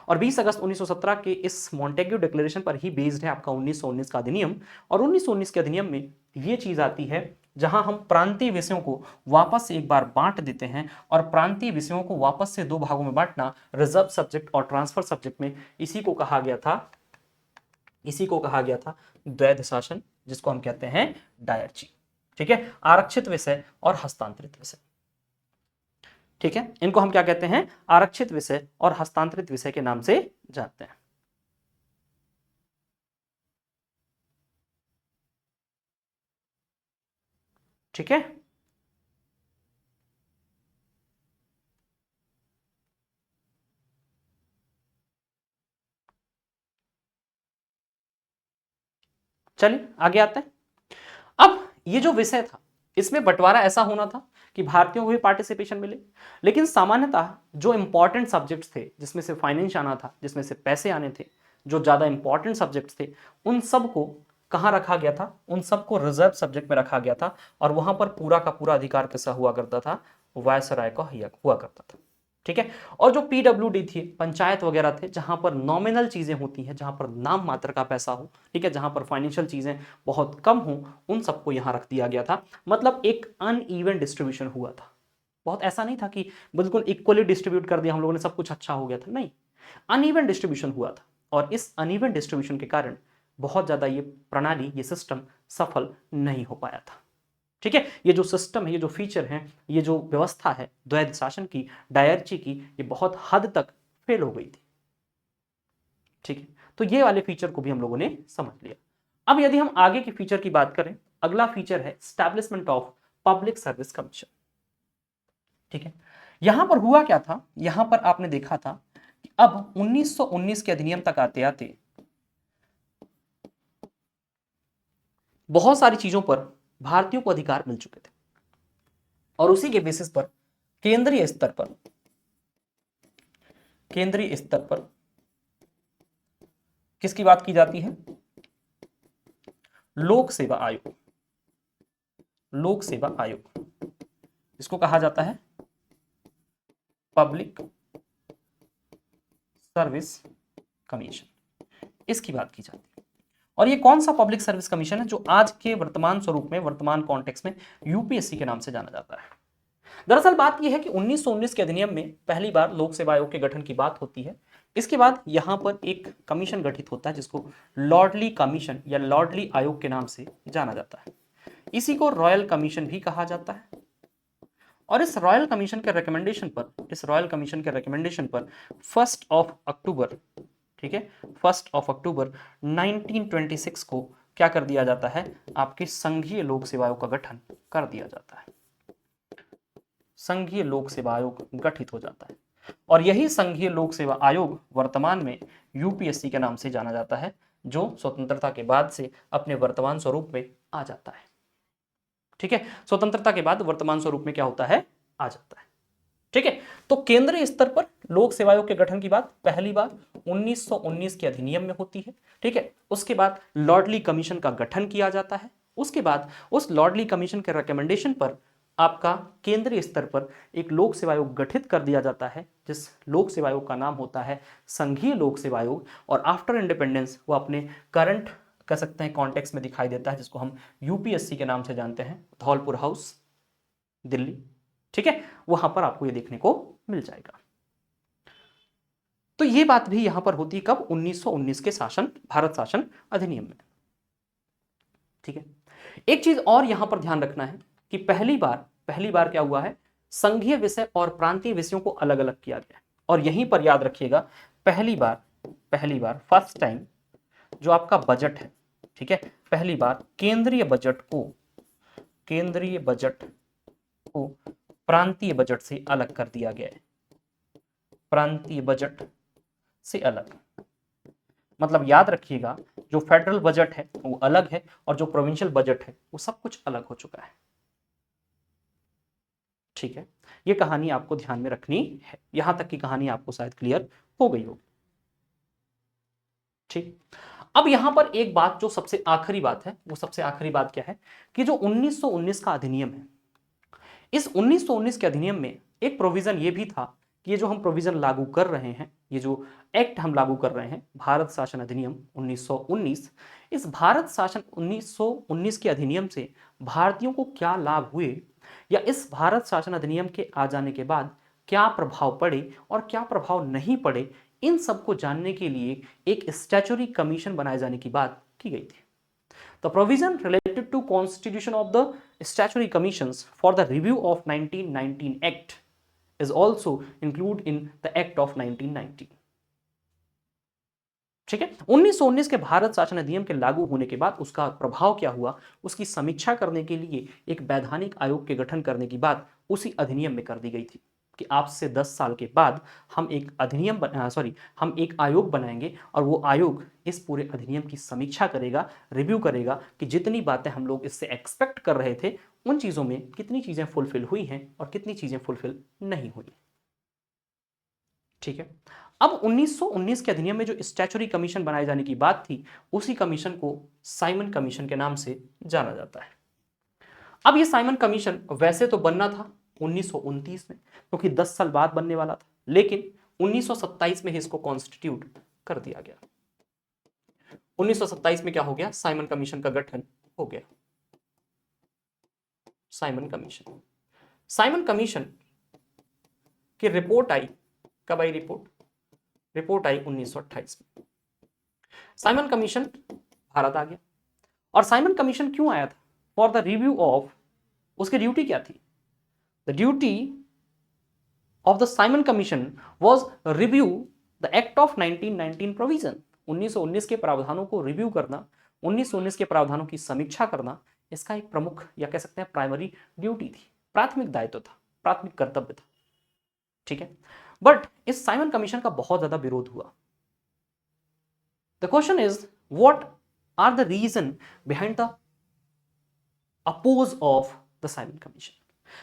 और 20 अगस्त 1917 के इस मॉन्टेग्यू डिक्लेरेशन पर ही बेस्ड है आपका 1919 का अधिनियम। और 1919 के अधिनियम में ये चीज आती है जहां हम प्रांतीय विषयों को वापस से एक बार बांट देते हैं, और प्रांतीय विषयों को वापस से दो भागों में बांटना, रिजर्व सब्जेक्ट और ट्रांसफर सब्जेक्ट में, इसी को कहा गया था द्वैध शासन, जिसको हम कहते हैं डायरची। ठीक है, आरक्षित विषय और हस्तांतरित विषय। ठीक है, इनको हम क्या कहते हैं, आरक्षित विषय और हस्तांतरित विषय के नाम से जानते हैं। ठीक है, चलिए आगे आते हैं। अब ये जो विषय था, इसमें बंटवारा ऐसा होना था कि भारतीयों को भी पार्टिसिपेशन मिले, लेकिन सामान्यतः जो इंपॉर्टेंट सब्जेक्ट्स थे, जिसमें से फाइनेंस आना था, जिसमें से पैसे आने थे, जो ज्यादा इंपॉर्टेंट सब्जेक्ट्स थे, उन सबको कहाँ रखा गया था, उन सबको रिजर्व सब्जेक्ट में रखा गया था। और वहां पर पूरा का पूरा अधिकार कैसा हुआ करता था, वायसराय का हुआ करता था। ठीक है, और जो पीडब्ल्यूडी थी, पंचायत वगैरह थे, जहां पर नॉमिनल चीजें होती हैं, जहां पर नाम मात्र का पैसा हो, ठीक है, जहां पर फाइनेंशियल चीजें बहुत कम हो, उन सबको यहां रख दिया गया था। मतलब एक अनइवन डिस्ट्रीब्यूशन हुआ था। बहुत ऐसा नहीं था कि बिल्कुल इक्वली डिस्ट्रीब्यूट कर दिया हम लोगों ने, सब कुछ अच्छा हो गया था, नहीं, अनइवन डिस्ट्रीब्यूशन हुआ था। और इस अनइवन डिस्ट्रीब्यूशन के कारण बहुत ज्यादा ये प्रणाली, ये सिस्टम सफल नहीं हो पाया था। ठीक है, ये जो सिस्टम है, ये जो फीचर है, ये जो व्यवस्था है द्वैध शासन की, डायरची की, ये बहुत हद तक फेल हो गई थी। ठीक है, तो ये वाले फीचर को भी हम लोगों ने समझ लिया। अब यदि हम आगे की फीचर की बात करें, अगला फीचर है establishment of public service commission. ठीक है, यहां पर हुआ क्या था, यहां पर आपने देखा था कि अब 1919 के अधिनियम तक आते आते बहुत सारी चीजों पर भारतीयों को अधिकार मिल चुके थे और उसी के बेसिस पर केंद्रीय स्तर पर किसकी बात की जाती है, लोक सेवा आयोग, लोक सेवा आयोग, इसको कहा जाता है पब्लिक सर्विस कमीशन, इसकी बात की जाती है। और ये कौन सा पब्लिक सर्विस कमीशन है, जो आज के वर्तमान स्वरूप में, वर्तमान कॉन्टेक्स्ट में यूपीएससी के नाम से जाना जाता है। दरअसल बात यह है कि 1919 के अधिनियम में पहली बार लोक सेवा आयोग के गठन की बात होती है। इसके बाद यहां पर एक कमीशन गठित होता है जिसको लॉर्डली कमीशन या लॉर्डली आयोग के नाम से जाना जाता है। इसी को रॉयल कमीशन भी कहा जाता है। और इस रॉयल कमीशन के रिकमेंडेशन पर 1 अक्टूबर, ठीक है, 1 अक्टूबर 1926 को क्या कर दिया जाता है, आपके संघीय लोक सेवा आयोग का गठन कर दिया जाता है। संघीय लोक सेवा आयोग गठित हो जाता है और यही संघीय लोक सेवा आयोग वर्तमान में यूपीएससी के नाम से जाना जाता है, जो स्वतंत्रता के बाद से अपने वर्तमान स्वरूप में आ जाता है। ठीक है, स्वतंत्रता के बाद वर्तमान स्वरूप में क्या होता है, आ जाता है। ठीक है, तो केंद्रीय स्तर पर लोक सेवा आयोग के गठन की बात पहली बार 1919 के अधिनियम में होती है। ठीक है, उसके बाद लॉर्डली कमीशन का गठन किया जाता है। उसके बाद उस लॉर्डली कमीशन के रिकमेंडेशन पर आपका केंद्रीय स्तर पर एक लोक सेवा आयोग गठित कर दिया जाता है, जिस लोक सेवा आयोग का नाम होता है संघीय लोक सेवा आयोग। और आफ्टर इंडिपेंडेंस वो अपने करंट कह सकते हैं कॉन्टेक्स्ट में दिखाई देता है, जिसको हम यूपीएससी के नाम से जानते हैं, धौलपुर हाउस, दिल्ली। ठीक है, वहां पर आपको ये देखने को मिल जाएगा। तो ये बात भी यहां पर होती है कब, 1919 के शासन, भारत शासन अधिनियम में। ठीक है, एक चीज और यहां पर ध्यान रखना है कि पहली बार क्या हुआ है, संघीय विषय और प्रांतीय विषयों को अलग अलग किया गया है। और यहीं पर याद रखिएगा, पहली बार फर्स्ट टाइम जो आपका बजट है, ठीक है, पहली बार केंद्रीय बजट को प्रांतीय बजट से अलग कर दिया गया है। प्रांतीय बजट से अलग मतलब याद रखिएगा, जो फेडरल बजट है वो अलग है और जो प्रोविंशियल बजट है वो सब कुछ अलग हो चुका है। ठीक है, ये कहानी आपको ध्यान में रखनी है। यहां तक की कहानी आपको शायद क्लियर हो गई होगी। ठीक, अब यहां पर एक बात जो सबसे आखिरी बात है, वो सबसे आखिरी बात क्या है कि जो 1919 का अधिनियम है, इस 1919 के अधिनियम में एक प्रोविजन ये भी था कि ये जो हम प्रोविजन लागू कर रहे हैं, ये जो एक्ट हम लागू कर रहे हैं, भारत शासन अधिनियम 1919, इस भारत शासन 1919 के अधिनियम से भारतीयों को क्या लाभ हुए या इस भारत शासन अधिनियम के आ जाने के बाद क्या प्रभाव पड़े और क्या प्रभाव नहीं पड़े, इन सबको जानने के लिए एक स्टैच्यूटरी कमीशन बनाए जाने की बात की गई थी। The provision related to constitution of the statutory commissions for the review of 1919 Act is also included in the Act of 1919. ठीक है, 1919 के भारत शासन अधिनियम के लागू होने के बाद उसका प्रभाव क्या हुआ, उसकी समीक्षा करने के लिए एक वैधानिक आयोग के गठन करने की बात उसी अधिनियम में कर दी गई थी कि आज से 10 साल के बाद हम एक आयोग बनाएंगे और वो आयोग इस पूरे अधिनियम की समीक्षा करेगा, रिव्यू करेगा कि जितनी बातें हम लोग इससे एक्सपेक्ट कर रहे थे उन चीजों में कितनी चीजें फुलफिल हुई हैं और कितनी चीजें फुलफिल नहीं हुई। ठीक है, अब 1919 के अधिनियम में जो स्टैच्यूटरी कमीशन बनाए जाने की बात थी, उसी कमीशन को साइमन कमीशन के नाम से जाना जाता है। अब ये साइमन कमीशन वैसे तो बनना था 1929 में, क्योंकि 10 साल बाद बनने वाला था, लेकिन 1927 में ही इसको कॉन्स्टिट्यूट कर दिया गया। 1927 में क्या हो गया, साइमन कमीशन का गठन हो गया। साइमन कमीशन की रिपोर्ट आई, कब आई रिपोर्ट आई 1928 में। साइमन कमीशन भारत आ गया। और साइमन कमीशन क्यों आया था, फॉर द रिव्यू ऑफ, उसकी ड्यूटी क्या थी, the duty of the Simon Commission was review the act of 1919 provision. 1919 के प्रावधानों को रिव्यू करना, 1919 के प्रावधानों की समीक्षा करना, इसका एक प्रमुख या कह सकते हैं प्राइमरी ड्यूटी थी, प्राथमिक दायित्व था, प्राथमिक कर्तव्य था। ठीक है, बट इस साइमन कमीशन का बहुत ज्यादा विरोध हुआ। The question is what are the reason behind the oppose of the Simon Commission.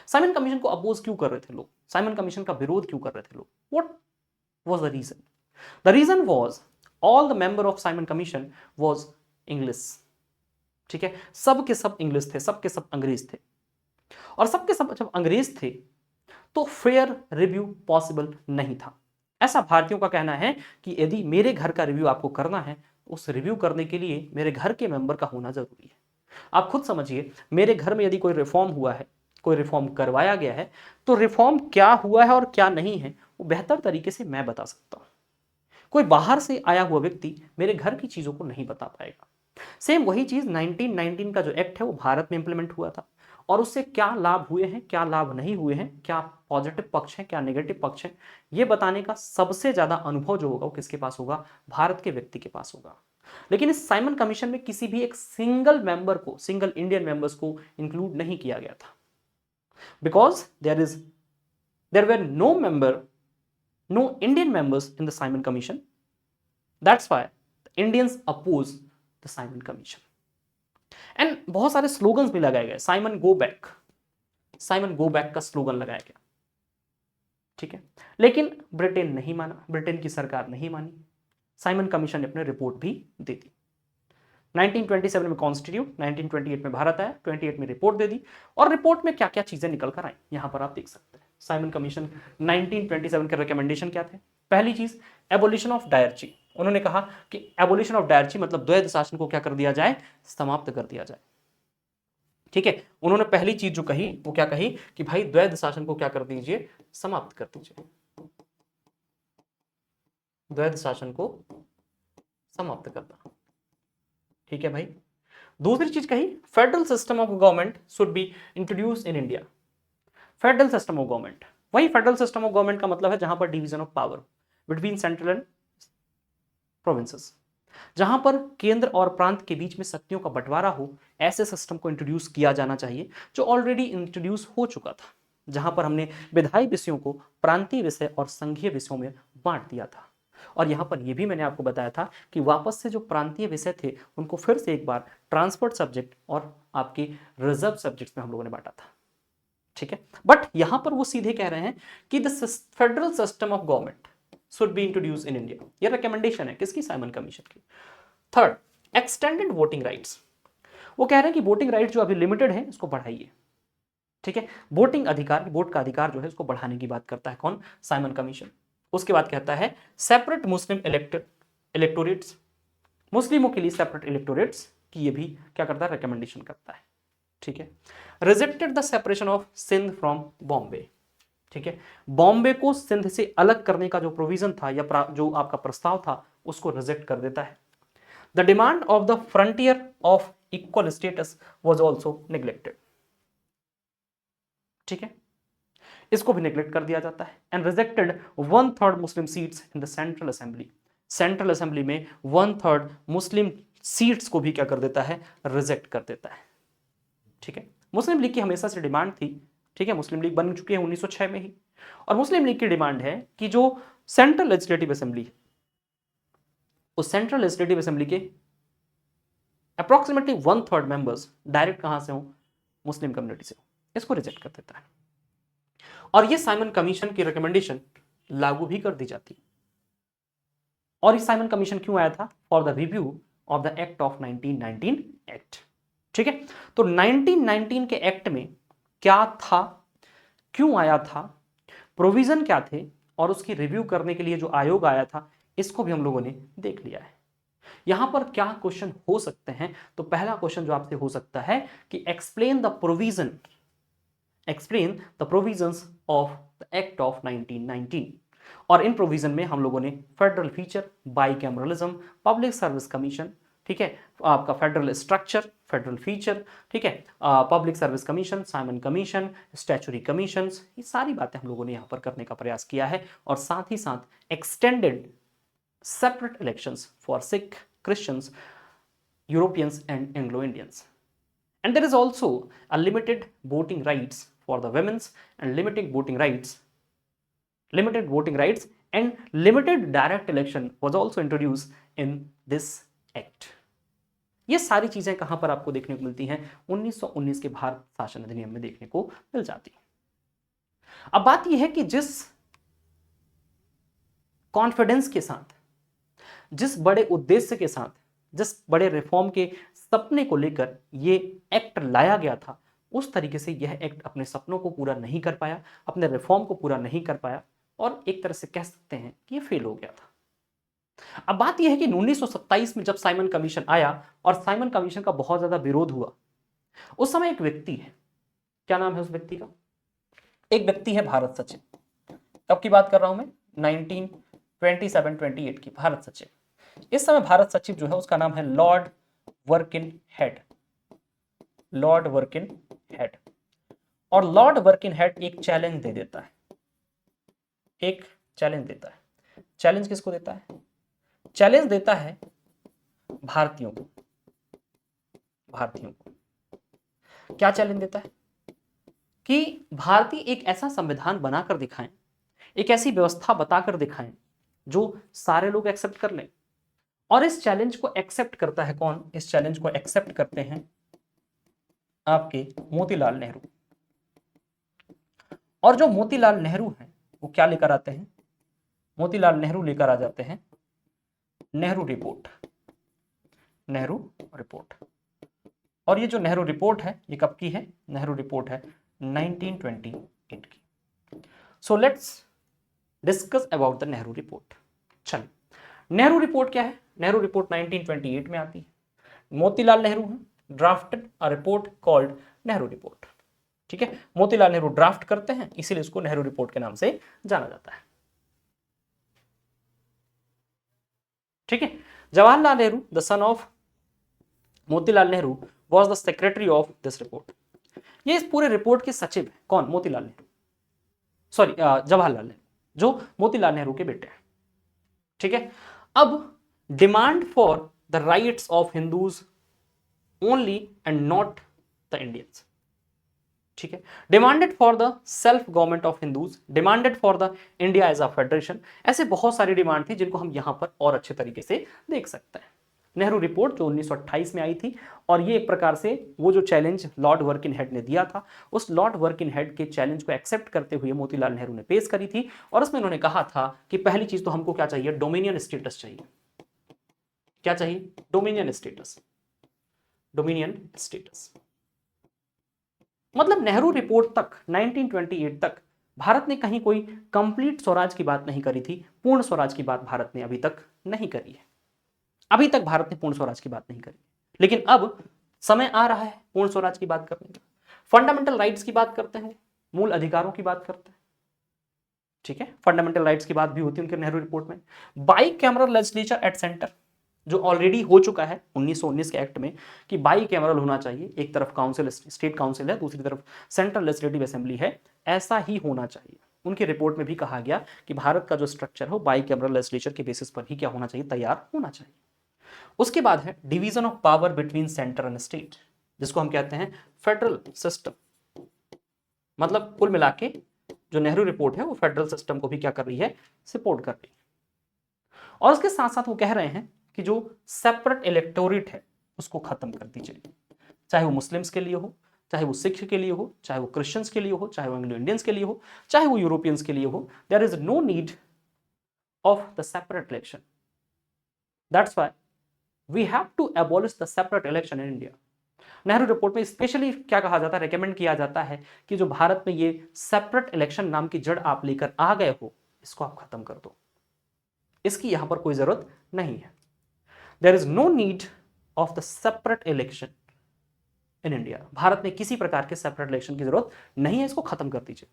Simon Commission को अपोज क्यों कर रहे थे लोग, साइमन कमीशन का विरोध क्यों कर रहे थे लोग, what was the reason? The reason was all the member of Simon Commission was English. ठीक है, सब के सब इंग्लिश थे, सब के सब अंग्रेज थे, और सब के सब जब अंग्रेज थे तो फेयर रिव्यू पॉसिबल नहीं था। ऐसा भारतीयों का कहना है कि यदि मेरे घर का रिव्यू आपको करना है, उस रिव्यू करने के लिए मेरे घर के मेंबर का होना जरूरी है। आप खुद समझिए, मेरे घर में यदि कोई रिफॉर्म हुआ है, कोई रिफॉर्म करवाया गया है, तो रिफॉर्म क्या हुआ है और क्या नहीं है वो बेहतर तरीके से मैं बता सकता हूं। कोई बाहर से आया हुआ व्यक्ति मेरे घर की चीजों को नहीं बता पाएगा। सेम वही चीज 1919 का जो एक्ट है वो भारत में इंप्लीमेंट हुआ था, और उससे क्या लाभ हुए हैं, क्या लाभ नहीं हुए हैं, क्या पॉजिटिव पक्ष है, क्या नेगेटिव पक्ष है, ये बताने का सबसे ज्यादा अनुभव जो होगा वो किसके पास होगा, भारत के व्यक्ति के पास होगा। लेकिन इस साइमन कमीशन में किसी भी एक सिंगल मेंबर को, सिंगल इंडियन मेंबर्स को इंक्लूड नहीं किया गया था, because there were no member, no Indian members in the Simon Commission. That's why the Indians oppose the Simon Commission. And बहुत सारे स्लोगन्स भी लगाए गए, Simon go back, Simon go back का स्लोगन लगाया गया। ठीक है, लेकिन ब्रिटेन नहीं माना, ब्रिटेन की सरकार नहीं मानी। साइमन कमीशन ने अपने रिपोर्ट भी दे दी। 1927 में कॉन्स्टिट्यूट, 1928 में भारत आया, 28 में रिपोर्ट दे दी, और रिपोर्ट में क्या क्या चीजें निकल कर आई यहां पर आप देख सकते हैं। साइमन कमीशन 1927 के रिकमेंडेशन क्या थे? पहली चीज, एबोलिशन ऑफ डायरची। उन्होंने कहा कि एबोलिशन ऑफ डायरची मतलब द्वैध शासन को क्या कर दिया जाए, समाप्त कर दिया जाए। ठीक है, उन्होंने पहली चीज जो कही वो क्या कही कि भाई द्वैध शासन को क्या कर दीजिए, समाप्त कर दीजिए, द्वैध शासन को समाप्त करना। ठीक है भाई। दूसरी चीज कही, federal system of government should be introduce in India. Federal system of government, वही फेडरल सिस्टम ऑफ गवर्नमेंट का मतलब है जहां पर division of power between central and provinces, जहां पर केंद्र और प्रांत के बीच में शक्तियों का बंटवारा हो, ऐसे सिस्टम को इंट्रोड्यूस किया जाना चाहिए जो ऑलरेडी इंट्रोड्यूस हो चुका था, जहां पर हमने विधायी विषयों को प्रांतीय विषय और संघीय विषयों में बांट दिया था। और यहां पर यह भी मैंने आपको बताया था कि वापस से जो प्रांतीय विषय थे उनको फिर से एक बार ट्रांसपोर्ट सब्जेक्ट और आपकी रिजर्व सब्जेक्ट्स में हम लोगों ने बांटा था। ठीक है, बट यहां पर वो सीधे कह रहे हैं कि the federal system of government should be introduce in India. ये रिकमेंडेशन है किसकी, साइमन कमीशन की। Third, extended voting rights. वो कह रहे हैं कि वोटिंग राइट जो अभी लिमिटेड है इसको बढ़ाइए। ठीक है, वोटिंग अधिकार, वोट का अधिकार जो है इसको बढ़ाने की बात करता है कौन, साइमन कमीशन। उसके बाद कहता है सेपरेट मुस्लिम इलेक्टोरेट्स, मुस्लिमों के लिए सेपरेट इलेक्टोरेट्स की ये भी क्या करता है, रिकमेंडेशन करता है। ठीक है, rejected the separation of Sindh from Bombay. ठीक है, बॉम्बे को सिंध से अलग करने का जो प्रोविजन था या जो आपका प्रस्ताव था उसको रिजेक्ट कर देता है। The demand of the frontier of equal status was also neglected. ठीक है, इसको भी नेग्लेक्ट कर दिया जाता है। And rejected 1/3 Muslim seats in the central assembly. Central assembly में 1/3 मुस्लिम सीट्स को भी क्या कर देता है, रिजेक्ट कर देता है। ठीक है, मुस्लिम लीग की हमेशा से डिमांड थी, ठीक है, मुस्लिम लीग बन चुकी है 1906 में ही, और मुस्लिम लीग की डिमांड है कि जो सेंट्रल लेजिस्लेटिव असेंबली, उस सेंट्रल लेजिस्लेटिव असेंबली के अप्रोक्सीमेटली 1/3 मेंबर्स डायरेक्ट कहां से हो, मुस्लिम कम्युनिटी से हो। इसको रिजेक्ट कर देता है, और ये साइमन कमीशन की रिकमेंडेशन लागू भी कर दी जाती है। और इस साइमन कमीशन क्यों आया था, for the review of the act of 1919 act. ठीक है, तो 1919 के एक्ट में क्या था, क्यों आया था, प्रोविजन क्या थे, और उसकी रिव्यू करने के लिए जो आयोग आया था इसको भी हम लोगों ने देख लिया है। यहां पर क्या क्वेश्चन हो सकते हैं, तो पहला क्वेश्चन जो आपसे हो सकता है कि explain the provision, explain the provisions of the act of 1919। और इन प्रोविजन में हम लोगों ने federal feature, bicameralism, public service commission, ठीक है, आपका फेडरल स्ट्रक्चर, फेडरल फीचर, ठीक है, public service commission, Simon commission, statutory commissions, ये सारी बातें हम लोगों ने यहां पर करने का प्रयास किया है। और साथ ही साथ extended separate elections for Sikh, Christians, Europeans and Anglo Indians. And there is also a limited voting rights for the women's and limited voting rights limited voting rights and limited direct election was also introduced in this act. ये सारी चीजें कहां पर आपको देखने को मिलती हैं? 1919 के भारत शासन अधिनियम में देखने को मिल जाती है। अब बात यह है कि जिस कॉन्फिडेंस के साथ, जिस बड़े उद्देश्य के साथ, जिस बड़े रिफॉर्म के सपने को लेकर ये एक्ट लाया गया था, उस तरीके से यह एक्ट अपने सपनों को पूरा नहीं कर पाया, अपने रिफॉर्म को पूरा नहीं कर पाया और एक तरह से कह सकते हैं कि ये फेल हो गया था। अब बात यह है कि 1927 में जब साइमन कमीशन आया और साइमन कमीशन का बहुत ज्यादा विरोध हुआ, उस समय एक व्यक्ति है, क्या नाम है उस व्यक्ति का? एक व्यक्ति है भारत सचिव। कब की बात कर रहा हूं मैं? 1927-28 की भारत सचिव। इस समय भारत सचिव जो है उसका नाम है Lord Birkenhead. Lord Birkenhead. और लॉर्ड वर्किन हेड एक चैलेंज दे देता है, एक चैलेंज देता है। चैलेंज किसको देता है? चैलेंज देता है भारतीयों को। भारतीयों को क्या चैलेंज देता है? कि भारतीय एक ऐसा संविधान बनाकर दिखाएं, एक ऐसी व्यवस्था बताकर दिखाएं जो सारे लोग एक्सेप्ट कर लें। और इस चैलेंज को एक्सेप्ट करता है कौन? इस चैलेंज को एक्सेप्ट करते हैं आपके मोतीलाल नेहरू। और जो मोतीलाल नेहरू हैं वो क्या लेकर आते हैं? मोतीलाल नेहरू लेकर आ जाते हैं नेहरू रिपोर्ट। नेहरू रिपोर्ट। और ये जो नेहरू रिपोर्ट है ये कब की है? नेहरू रिपोर्ट है 1928 की। So let's discuss about the Nehru report. चल, नेहरू रिपोर्ट क्या है? नेहरू रिपोर्ट 1928 में आती है। Motilal Nehru drafted a report called Nehru report. ठीक है, मोतीलाल नेहरू ड्राफ्ट करते हैं, इसीलिए इसको नेहरू रिपोर्ट के नाम से जाना जाता है। ठीक है, Jawaharlal Nehru the son of Motilal Nehru was the secretary of this report. ये इस पूरे रिपोर्ट के सचिव है। कौन? मोतीलाल नेहरू, सॉरी जवाहरलाल नेहरू, जो मोतीलाल नेहरू के बेटे हैं। ठीक है, अब demand for the rights of Hindus only and not the Indians. ठीक है, demanded for the self government of Hindus, demanded for the India as a federation. ऐसे बहुत सारी डिमांड थी जिनको हम यहां पर और अच्छे तरीके से देख सकते हैं। नेहरू रिपोर्ट जो 1928 में आई थी, और ये एक प्रकार से वो जो चैलेंज लॉर्ड वर्किन हेड ने दिया था, उस लॉर्ड वर्किन हेड के चैलेंज को एक्सेप्ट करते हुए मोतीलाल नेहरू ने पेश करी थी। और उसमें उन्होंने कहा था कि पहली चीज तो हमको क्या चाहिए? डोमिनियन स्टेटस चाहिए। क्या चाहिए? Dominion status. डोमिनियन स्टेटस मतलब नेहरू रिपोर्ट तक 1928 तक भारत ने कहीं कोई कंप्लीट स्वराज की बात नहीं करी थी। पूर्ण स्वराज की बात भारत ने अभी तक नहीं करी है। अभी तक भारत ने पूर्ण स्वराज की बात नहीं करी, लेकिन अब समय आ रहा है पूर्ण स्वराज की बात करने का। फंडामेंटल राइट्स की बात करते हैं, मूल अधिकारों की बात करते हैं। ठीक है, फंडामेंटल राइट्स की बात भी होती है उनके नेहरू रिपोर्ट में। By cameral legislature at centre, जो ऑलरेडी हो चुका है 1919 के एक्ट में कि बाई कैमरल होना चाहिए। एक तरफ काउंसिल, स्टेट काउंसिल है, दूसरी तरफ सेंट्रल लेजिस्लेटिव असेंबली है, ऐसा ही होना चाहिए। उनके रिपोर्ट में भी कहा गया कि भारत का जो स्ट्रक्चर हो बाई कैमरल लेजिस्लेचर के बेसिस पर ही क्या होना चाहिए? तैयार होना चाहिए। उसके बाद है division of power between centre and state, जिसको हम कहते हैं फेडरल सिस्टम। मतलब कुल मिला के जो नेहरू रिपोर्ट है वो फेडरल सिस्टम को भी क्या कर रही है? सपोर्ट कर रही है। और उसके साथ साथ वो कह रहे हैं कि जो सेपरेट इलेक्टोरेट है उसको खत्म कर दीजिए, चाहे वो मुस्लिम्स के लिए हो, चाहे वो सिख के लिए हो, चाहे वो क्रिश्चियंस के लिए हो, चाहे वो एंग्लो इंडियंस के लिए हो, चाहे वो यूरोपियंस के लिए हो। There is no need of the separate election. That's why we have to abolish the separate election in India. Nehru report में स्पेशली क्या कहा जाता है? रेकमेंड किया जाता है कि जो भारत में ये सेपरेट इलेक्शन नाम की जड़ आप लेकर आ गए हो, इसको आप खत्म कर दो। इसकी यहां पर कोई जरूरत नहीं है। There is no need of the separate election in India। Bharat में किसी प्रकार के सेपरेट इलेक्शन की जरूरत नहीं है, इसको खत्म कर दीजिए।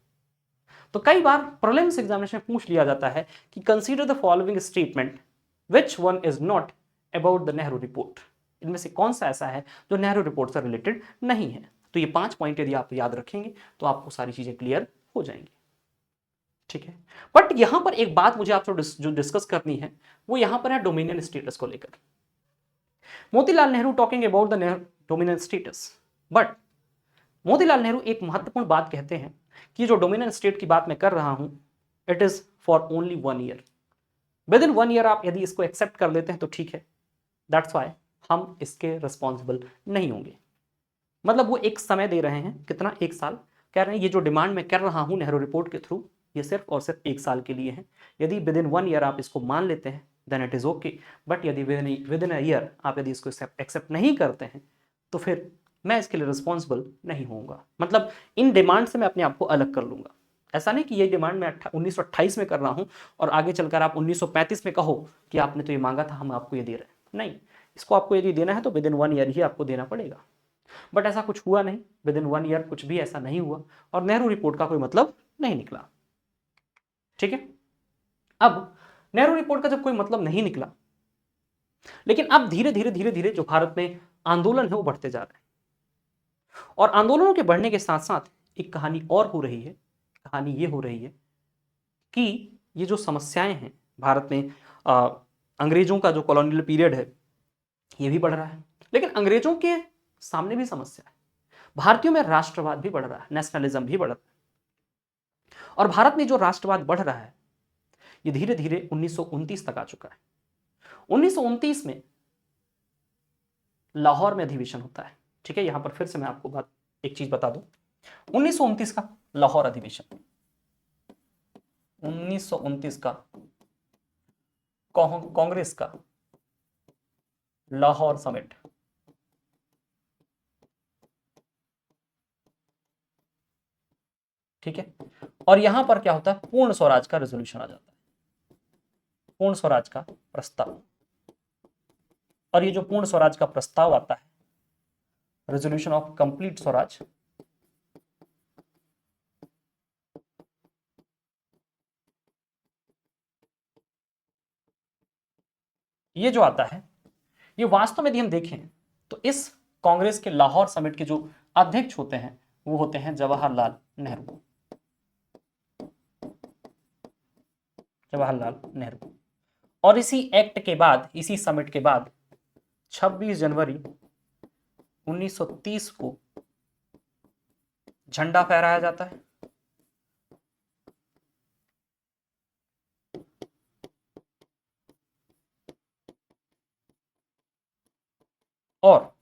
तो कई बार प्रीलिम्स एग्जामिनेशन में पूछ लिया जाता है कि consider the following statement which one is not about the Nehru report. इनमें से कौन सा ऐसा है जो नेहरू रिपोर्ट से रिलेटेड नहीं है? तो ये 5 पॉइंट यदि आप याद रखेंगे तो आपको सारी चीजें क्लियर हो जाएंगी। ठीक है, बट यहां पर एक बात मुझे आपसे जो डिस्कस करनी है वो यहां पर है डोमिनियन स्टेटस को लेकर। Motilal Nehru talking about the dominant status, but Motilal Nehru एक महत्वपूर्ण बात कहते हैं कि जो डोमिनेंट स्टेट की बात मैं कर रहा हूं it is for only 1 year. With in 1 year आप यदि इसको एक्सेप्ट कर लेते हैं तो ठीक है, दैट्स वाई हम इसके रिस्पॉन्सिबल नहीं होंगे। मतलब वो एक समय दे रहे हैं, कितना, 1 साल। कह रहे हैं ये जो डिमांड मैं कर रहा हूं नेहरू रिपोर्ट के थ्रू, ये सिर्फ और सिर्फ 1 साल के लिए है। यदि विद इन 1 ईयर आप इसको मान लेते हैं then it is okay, but यदि विद इन अ ईयर आप यदि इसको एक्सेप्ट नहीं करते हैं तो फिर मैं इसके लिए रिस्पॉन्सिबल नहीं होऊंगा। मतलब इन डिमांड से मैं अपने आप को अलग कर लूंगा। ऐसा नहीं कि ये डिमांड मैं 1928 में कर रहा हूं और आगे चलकर आप 1935 में कहो कि आपने तो ये मांगा था, हम आपको ये दे रहे हैं। नहीं, इसको आपको यदि देना है तो विद इन 1 ईयर ही आपको देना पड़ेगा। बट ऐसा कुछ हुआ नहीं, विद इन 1 ईयर कुछ भी ऐसा नहीं हुआ और नेहरू रिपोर्ट का कोई मतलब नहीं निकला। ठीक है, अब नेहरू रिपोर्ट का जब कोई मतलब नहीं निकला, लेकिन अब धीरे धीरे धीरे धीरे जो भारत में आंदोलन है वो बढ़ते जा रहे हैं और आंदोलनों के बढ़ने के साथ साथ एक कहानी और हो रही है। कहानी ये हो रही है कि ये जो समस्याएं हैं भारत में, अंग्रेजों का जो कॉलोनियल पीरियड है ये भी बढ़ रहा है, लेकिन अंग्रेजों के सामने भी समस्या है। भारतीयों में राष्ट्रवाद भी बढ़ रहा है, नेशनलिज्म भी बढ़ रहा है और भारत में जो राष्ट्रवाद बढ़ रहा है ये धीरे धीरे 1929 तक आ चुका है। 1929 में लाहौर में अधिवेशन होता है। ठीक है, यहां पर फिर से मैं आपको एक चीज बता दूं, 1929 का लाहौर अधिवेशन, 1929 का कांग्रेस का लाहौर समिट। ठीक है, और यहां पर क्या होता है, पूर्ण स्वराज का रेजोल्यूशन आ जाता है, पूर्ण स्वराज का प्रस्ताव। और ये जो पूर्ण स्वराज का प्रस्ताव आता है, रेजोल्यूशन ऑफ कंप्लीट स्वराज, ये जो आता है ये वास्तव में यदि हम देखें तो इस कांग्रेस के लाहौर समिट के जो अध्यक्ष होते हैं वो होते हैं जवाहरलाल नेहरू। जवाहरलाल नेहरू। और इसी एक्ट के बाद, इसी समिट के बाद 26 जनवरी 1930 को झंडा फहराया जाता है। और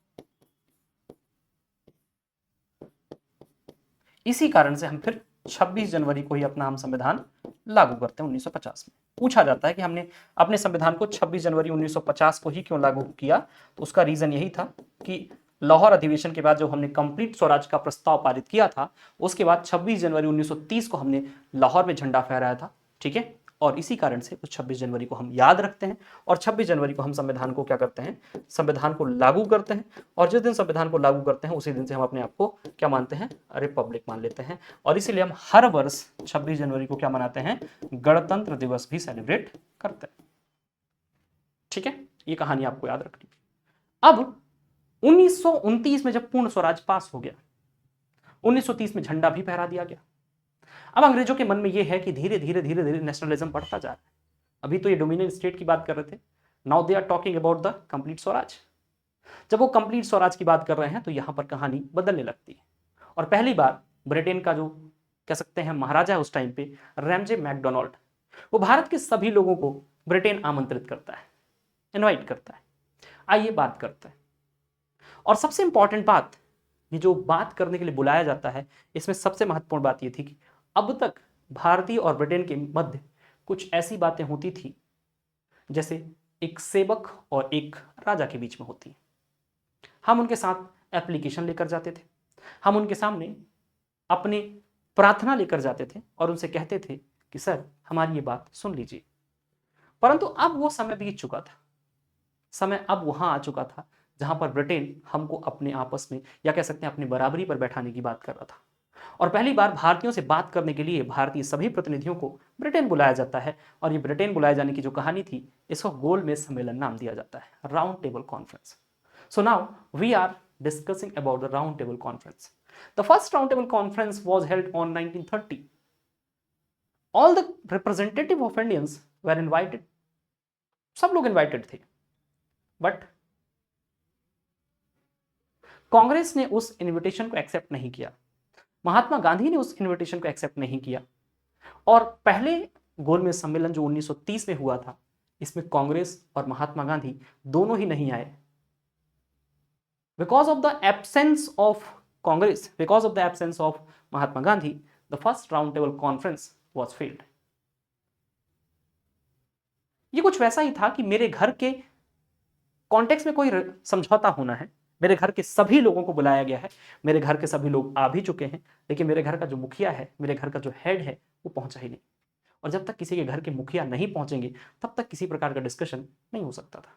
इसी कारण से हम फिर 26 जनवरी को ही अपना हम संविधान लागू करते हैं 1950 में। पूछा जाता है कि हमने अपने संविधान को 26 जनवरी 1950 को ही क्यों लागू किया, तो उसका रीजन यही था कि लाहौर अधिवेशन के बाद जो हमने कंप्लीट स्वराज का प्रस्ताव पारित किया था, उसके बाद 26 जनवरी 1930 को हमने लाहौर में झंडा फहराया था। ठीक है, और इसी कारण से उस 26 जनवरी को हम याद रखते हैं और 26 जनवरी को हम संविधान को क्या करते हैं, संविधान को लागू करते हैं। और जिस दिन संविधान को लागू करते हैं उसी दिन से हम अपने आप को क्या मानते हैं, रिपब्लिक मान लेते हैं। और इसीलिए हम हर वर्ष 26 जनवरी को क्या मनाते हैं, गणतंत्र दिवस भी सेलिब्रेट करते हैं। ठीक है, ये कहानी आपको याद रखनी। अब 1929 में जब पूर्ण स्वराज पास हो गया, 1930 में झंडा भी फहरा दिया गया। अब अंग्रेजों के मन में यह है कि धीरे धीरे धीरे धीरे नेशनलिज्म बढ़ता जा रहा है। अभी तो ये डोमिनियन स्टेट की बात कर रहे थे, now they are talking about the complete Swaraj. जब वो कंप्लीट स्वराज की बात कर रहे हैं तो यहां पर कहानी बदलने लगती है। और पहली बार ब्रिटेन का जो कह सकते हैं महाराजा है उस टाइम पे, रैमजे मैकडोनाल्ड, वो भारत के सभी लोगों को ब्रिटेन आमंत्रित करता है, इनवाइट करता है, आइए बात करते हैं। और सबसे इंपॉर्टेंट बात, ये जो बात करने के लिए बुलाया जाता है, इसमें सबसे महत्वपूर्ण बात ये थी कि अब तक भारतीय और ब्रिटेन के मध्य कुछ ऐसी बातें होती थी जैसे एक सेवक और एक राजा के बीच में होती है। हम उनके साथ एप्लीकेशन लेकर जाते थे, हम उनके सामने अपनी प्रार्थना लेकर जाते थे और उनसे कहते थे कि सर हमारी ये बात सुन लीजिए। परंतु अब वो समय बीत चुका था, समय अब वहां आ चुका था जहां पर ब्रिटेन हमको अपने आपस में या कह सकते हैं अपनी बराबरी पर बैठाने की बात कर रहा था। और पहली बार भारतीयों से बात करने के लिए भारतीय सभी प्रतिनिधियों को ब्रिटेन बुलाया जाता है। और ये ब्रिटेन बुलाए जाने की जो कहानी थी, इसको गोलमेज सम्मेलन नाम दिया जाता है, round table conference. So now we are discussing about the round table conference. The first round table conference was held on 1930. All the representative of Indians were invited. सब लोग invited थे, बट कांग्रेस ने उस इनविटेशन को एक्सेप्ट नहीं किया, महात्मा गांधी ने उस इनविटेशन को एक्सेप्ट नहीं किया। और पहले गोलमेज सम्मेलन जो 1930 में हुआ था, इसमें कांग्रेस और महात्मा गांधी दोनों ही नहीं आए। Because of the absence of Congress, because of the absence of Mahatma Gandhi, the first round table conference was failed. ये कुछ वैसा ही था कि मेरे घर के कॉन्टेक्स्ट में कोई समझौता होना है, मेरे घर के सभी लोगों को बुलाया गया है, मेरे घर के सभी लोग आ भी चुके हैं, लेकिन मेरे घर का जो मुखिया है, मेरे घर का जो हेड है, वो पहुंचा ही नहीं। और जब तक किसी के घर के मुखिया नहीं पहुंचेंगे तब तक किसी प्रकार का डिस्कशन नहीं हो सकता था।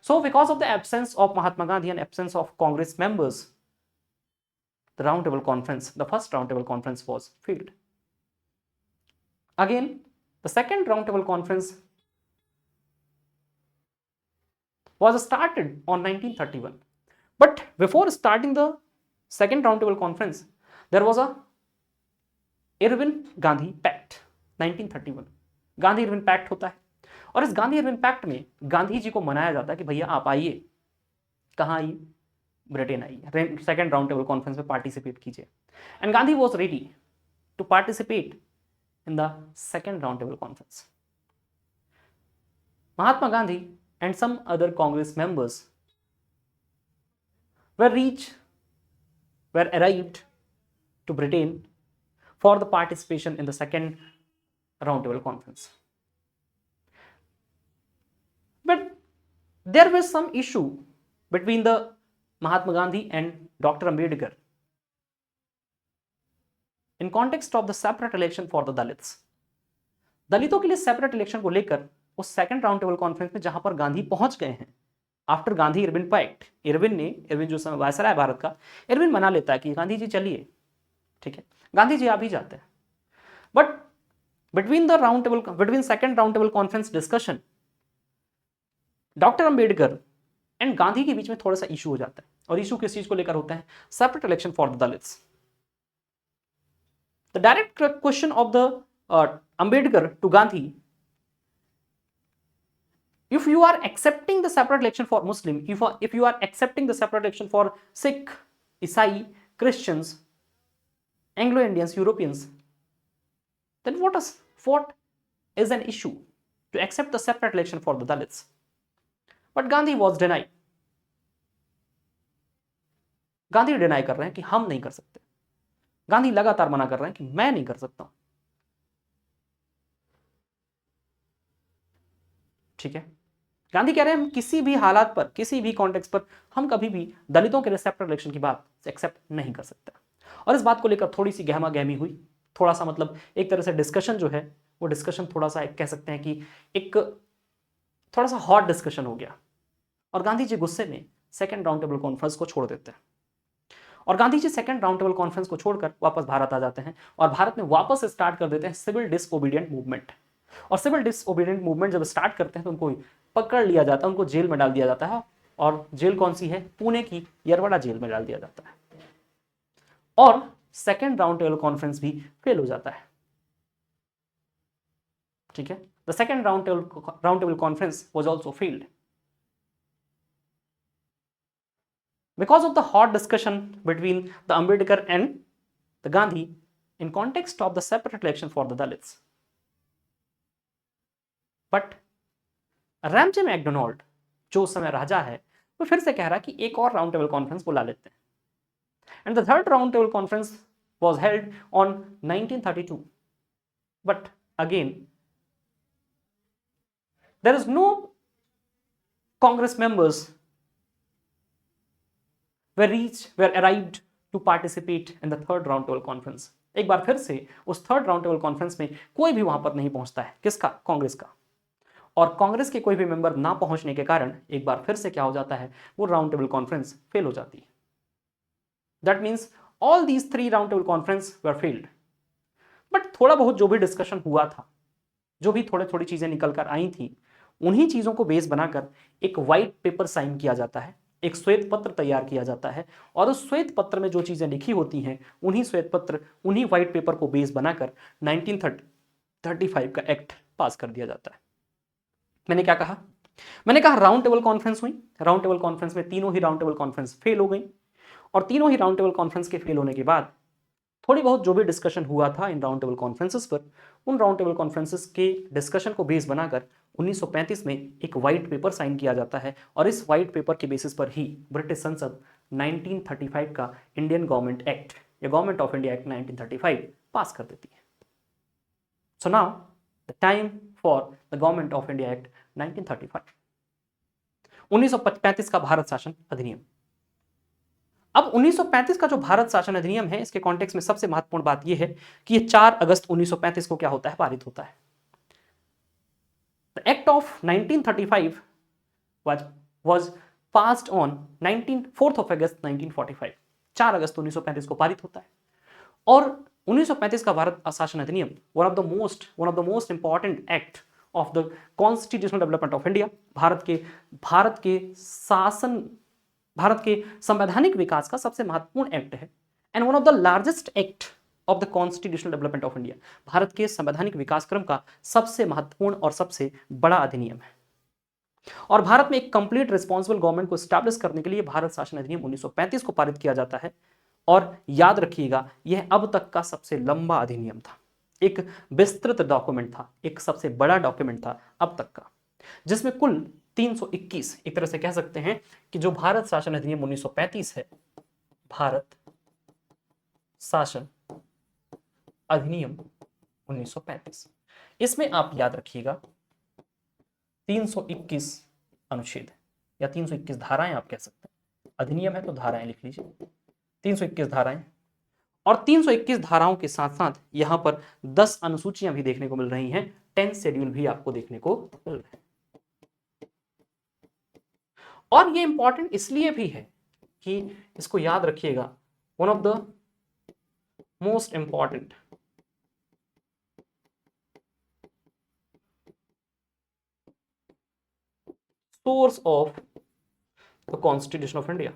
So because of the absence of Mahatma Gandhi and absence of Congress members, the round table conference, the first round table conference was failed. Again the second round table conference was started on 1931. But before starting the second roundtable conference, there was a Irwin Gandhi Pact, 1931. Gandhi Irwin pact होता है, और इस गांधी इरविन पैक्ट में गांधी जी को मनाया जाता है कि भैया आप आइए, कहाँ आइए, ब्रिटेन आइए, सेकेंड राउंड टेबल कॉन्फ्रेंस में पार्टिसिपेट कीजिए। And Gandhi was ready to participate in the second round table conference. Mahatma Gandhi and some other Congress members were arrived to Britain for the participation in the second roundtable conference. But there was some issue between the Mahatma Gandhi and Dr. Ambedkar in context of the separate election for the Dalits. दलितों के लिए सेपरेट इलेक्शन को लेकर उस सेकंड राउंड टेबल कॉन्फ्रेंस में जहां पर गांधी पहुंच गए हैं, after Gandhi Irwin pact, Irwin जो वायसराय है भारत का, इरविन मना लेता है कि गांधी जी चलिए, ठीक है, गांधी जी आ भी जाते हैं। But between second round table conference discussion, doctor Ambedkar and Gandhi के बीच में थोड़ा सा इशू हो जाता है, और इशू किस चीज को लेकर होता है? Separate election for the Dalits. The direct question of the Ambedkar to Gandhi, if you are accepting the separate election for Muslim, if you are accepting the separate election for Sikh, Isai, Christians, Anglo-Indians, Europeans, then what is an issue to accept the separate election for the Dalits? But Gandhi was denied. Gandhi deny कर रहे हैं कि हम नहीं कर सकते। गांधी लगातार मना कर रहे हैं कि मैं नहीं कर सकता हूं, ठीक है। गांधी कह रहे हैं हम किसी भी हालात पर, किसी भी कॉन्टेक्स्ट पर हम कभी भी दलितों के लिए सेपरेट इलेक्शन की बात एक्सेप्ट नहीं कर सकते। और इस बात को लेकर थोड़ी सी गहमा गहमी हुई, थोड़ा सा मतलब एक तरह से डिस्कशन जो है वो डिस्कशन थोड़ा सा कह सकते हैं कि एक थोड़ा सा हॉट डिस्कशन हो गया, और गांधी जी गुस्से में सेकेंड राउंड टेबल कॉन्फ्रेंस को छोड़ देते हैं। और Gandhi ji second round table conference को छोड़कर वापस भारत आ जाते हैं, और भारत में वापस स्टार्ट कर देते हैं सिविल डिसओबीडिएंट मूवमेंट। और सिविल डिसओबीडिएंट मूवमेंट जब स्टार्ट करते हैं तो उनको पकड़ लिया जाता है, उनको जेल में डाल दिया जाता है, और जेल कौन सी है? पुणे की यरवड़ा जेल में डाल दिया जाता है, और सेकेंड राउंड टेबल कॉन्फ्रेंस भी फेल हो जाता है, ठीक है। The second round table conference was also failed because of the hot discussion between the Ambedkar and the Gandhi in context of the separate election for the Dalits. But Ramsay MacDonald जो उस समय राजा है, वो फिर से कह रहा है कि एक और राउंड टेबल कॉन्फ्रेंस बुला लेते हैं, and the third round table conference was held on 1932. But again there is no Congress members were arrived to participate in the third round table conference. एक बार फिर से उस थर्ड राउंड टेबल कॉन्फ्रेंस में कोई भी वहां पर नहीं पहुंचता है। किसका? कांग्रेस का। और कांग्रेस के कोई भी मेंबर ना पहुंचने के कारण एक बार फिर से क्या हो जाता है? वो राउंड टेबल कॉन्फ्रेंस फेल हो जाती है। That means all these three round table conference were failed. But थोड़ा बहुत जो भी डिस्कशन हुआ था, जो भी थोड़ी चीजें निकल कर आई थी, उन्हीं चीजों को बेस बनाकर एक व्हाइट पेपर साइन किया जाता है, एक श्वेत पत्र तैयार किया जाता है, और उस श्वेत पत्र में जो चीजें लिखी होती हैं उन्हीं श्वेत पत्र, उन्हीं व्हाइट पेपर को बेस बनाकर 1935 का एक्ट पास कर दिया जाता है। मैंने क्या कहा? मैंने कहा राउंड टेबल कॉन्फ्रेंस हुई, राउंड टेबल कॉन्फ्रेंस में तीनों ही राउंड टेबल कॉन्फ्रेंस फेल हो गई, और तीनों ही राउंड टेबल कॉन्फ्रेंस के फेल होने के बाद थोड़ी बहुत जो भी डिस्कशन हुआ था इन राउंड टेबल कॉन्फ्रेंसेस पर, उन राउंड टेबल कॉन्फ्रेंसेस के डिस्कशन को बेस बनाकर 1935 में एक वाइट पेपर साइन किया जाता है और इस वाइट पेपर के बेसिस पर ही ब्रिटिश संसद 1935 का इंडियन गवर्नमेंट एक्ट या गवर्नमेंट ऑफ इंडिया एक्ट 1935 पास कर देती है। So now the time for the government of India act 1935। 1935 का भारत शासन अधिनियम। अब 1935 का जो भारत शासन अधिनियम है, इसके कॉन्टेक्स्ट में सबसे महत्वपूर्ण बात यह है कि ये 4 अगस्त 1935 को क्या होता है, पारित होता है। The act of 1935 was passed on 4th of August 1945। 4 अगस्त 1935 को पारित होता है और 1935 का भारत शासन अधिनियम one of the most important act of the constitutional development of India, Bharat के संवैधानिक विकास का सबसे महत्वपूर्ण एक्ट है and one of the largest act of the constitutional development of India, Bharat के संवैधानिक विकास क्रम का सबसे महत्वपूर्ण और सबसे बड़ा अधिनियम है। और भारत में एक कंप्लीट रिस्पॉन्सिबल गवर्नमेंट को स्टैब्लिश करने के लिए भारत शासन अधिनियम 1935 को पारित किया जाता है। और याद रखिएगा, यह अब तक का सबसे लंबा अधिनियम था, एक विस्तृत डॉक्यूमेंट था, एक सबसे बड़ा डॉक्यूमेंट था अब तक का, जिसमें कुल 321, एक तरह से कह सकते हैं कि जो भारत शासन अधिनियम 1935 है, भारत शासन अधिनियम 1935, इसमें आप याद रखिएगा 321 अनुच्छेद या 321 धाराएं आप कह सकते हैं, अधिनियम है तो धाराएं लिख लीजिए, 321 धाराएं। और 321 धाराओं के साथ साथ यहां पर 10 अनुसूचियां भी देखने को मिल रही हैं, 10 शेड्यूल भी आपको देखने को मिल रहे हैं। और ये इंपॉर्टेंट इसलिए भी है कि इसको याद रखिएगा, one of the most important source of the constitution of India.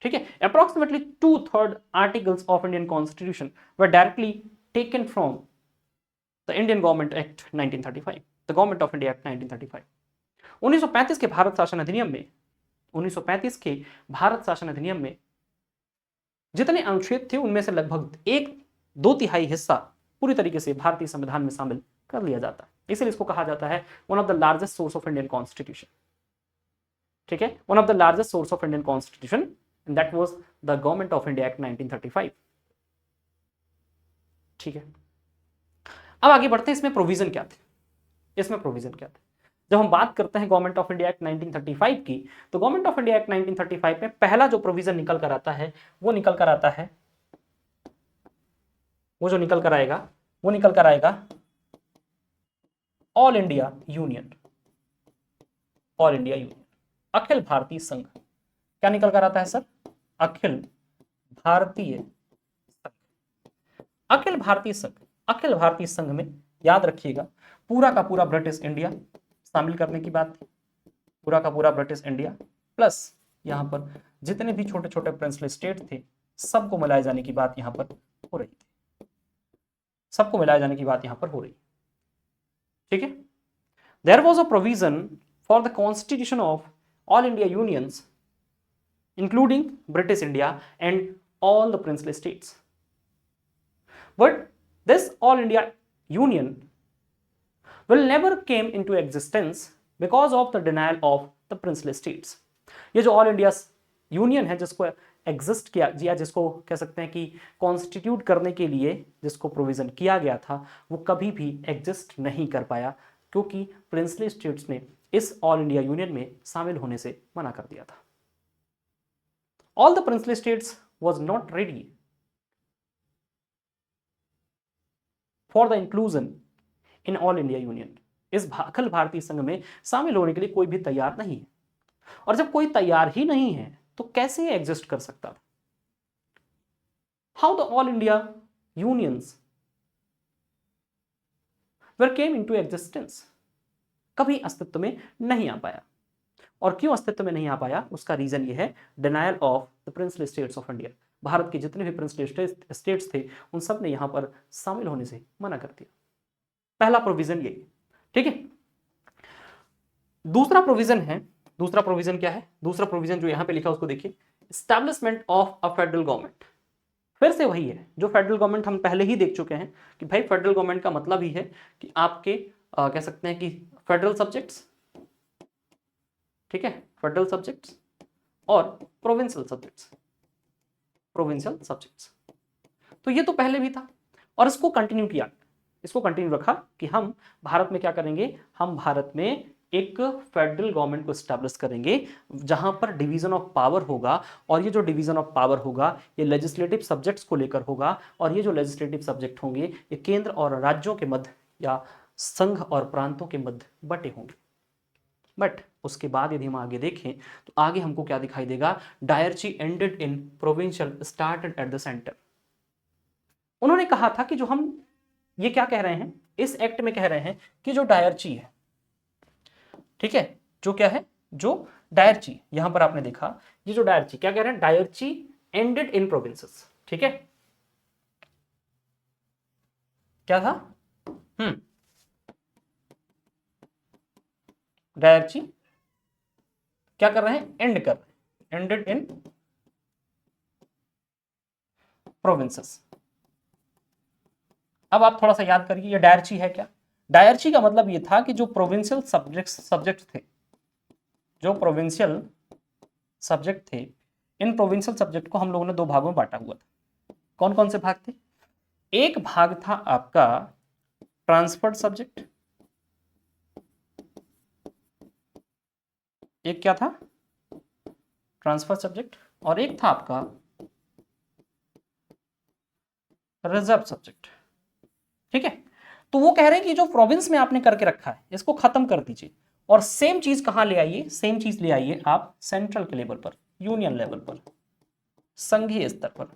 ठीक है, approximately 2/3 articles of Indian constitution were directly taken from the Indian government act 1935, the government of India act 1935। 1935 के भारत शासन अधिनियम में 1935 के भारत शासन अधिनियम में जितने अनुच्छेद थे उनमें से लगभग 1/2 हिस्सा पूरी तरीके से भारतीय संविधान में शामिल कर लिया जाता है, इसलिए इसको कहा जाता है one of the largest source of Indian constitution. ठीक है, one of the largest source of Indian constitution and that was the government of India act 1935। ठीक है, अब आगे बढ़ते हैं, इसमें प्रोविजन क्या थे, इसमें प्रोविजन क्या थे। जब हम बात करते हैं गवर्नमेंट ऑफ इंडिया एक्ट 1935 की, तो गवर्नमेंट ऑफ इंडिया एक्ट 1935 में पहला जो प्रोविजन निकल कर आता है वो निकल कर आएगा all India union, all India union, अखिल भारतीय संघ। क्या निकल कर आता है सर? अखिल भारतीय संघ, अखिल भारतीय संघ। अखिल भारतीय संघ में याद रखिएगा पूरा का पूरा ब्रिटिश इंडिया शामिल करने की बात थी, पूरा का पूरा ब्रिटिश इंडिया प्लस यहां पर जितने भी छोटे छोटे प्रिंसली स्टेट थे सबको मिलाए जाने की बात यहां पर हो रही थी, सबको मिलाए जाने की बात यहां पर हो रही। ठीक है, there was a provision for the constitution of all India unions including British India and all the princely states. But this all India Union will never came into existence because of the denial of the princely states. ये जो ऑल इंडिया यूनियन है जिसको एग्जिस्ट किया या जिसको कह सकते हैं कि कॉन्स्टिट्यूट करने के लिए जिसको प्रोविजन किया गया था वो कभी भी एग्जिस्ट नहीं कर पाया, क्योंकि प्रिंसली स्टेट्स ने इस ऑल इंडिया यूनियन में शामिल होने से मना कर दिया था। All the princely states was not ready for the inclusion in all India Union. इस अखिल भारतीय संघ में शामिल होने के लिए कोई भी तैयार नहीं है, और जब कोई तैयार ही नहीं है तो कैसे एग्जिस्ट कर सकता था? How the all India unions were came into existence? कभी अस्तित्व में नहीं आ पाया। और क्यों अस्तित्व में नहीं आ पाया? उसका रीजन ये है denial of the princely states of India. Bharat के जितने भी प्रिंसली स्टेट्स थे उन सब ने यहां पर शामिल होने से मना कर दिया। पहला प्रोविजन यही। ठीक है, दूसरा प्रोविजन है दूसरा प्रोविजन क्या है? दूसरा प्रोविजन जो यहां पे लिखा उसको देखिए, establishment of a federal government. फिर से वही है जो फेडरल गवर्नमेंट हम पहले ही देख चुके हैं कि भाई फेडरल गवर्नमेंट का मतलब ही है कि आपके कह सकते हैं कि फेडरल सब्जेक्ट्स, ठीक है, फेडरल सब्जेक्ट्स और प्रोविंशियल सब्जेक्ट्स, प्रोविंशियल सब्जेक्ट्स। तो ये तो पहले भी था और इसको कंटिन्यू किया, इसको कंटिन्यू रखा कि हम भारत में क्या करेंगे, हम भारत में एक फेडरल गवर्नमेंट को स्टैब्लिश करेंगे जहां पर डिवीजन ऑफ पावर होगा, और ये जो डिवीजन ऑफ पावर होगा ये लेजिस्लेटिव सब्जेक्ट्स को लेकर होगा, और ये जो लेजिस्लेटिव सब्जेक्ट होंगे ये केंद्र और राज्यों के मध्य या संघ और प्रांतों के मध्य बटे होंगे। बट उसके बाद यदि हम आगे देखें तो आगे हमको क्या दिखाई देगा, dyarchy ended in provincial started at the centre. उन्होंने कहा था कि जो हम ये क्या कह रहे हैं, इस एक्ट में कह रहे हैं कि जो डायरची है, ठीक है, जो क्या है, जो डायरची, यहां पर आपने देखा ये जो डायरची क्या कह रहे हैं, डायरची एंडेड इन प्रोविंसेस, ठीक है, क्या था, डायरची क्या कर रहे हैं, एंड कर रहे हैं, एंडेड इन प्रोविंसेस। अब आप थोड़ा सा याद करिए ये डायरची है क्या, डायरची का मतलब ये था कि जो प्रोविंशियल सब्जेक्ट थे, जो प्रोविंशियल सब्जेक्ट थे, इन प्रोविंशियल सब्जेक्ट को हम लोगों ने दो भागों में बांटा हुआ था। कौन कौन से भाग थे, एक भाग था आपका ट्रांसफर्ड सब्जेक्ट, एक क्या था, ट्रांसफर सब्जेक्ट, और एक था आपका रिजर्व सब्जेक्ट, ठीक है। तो वो कह रहे हैं कि जो प्रोविंस में आपने करके रखा है इसको खत्म कर दीजिए और सेम चीज कहां ले आइए, सेम चीज ले आइए आप सेंट्रल के लेवल पर, यूनियन लेवल पर, संघीय स्तर पर।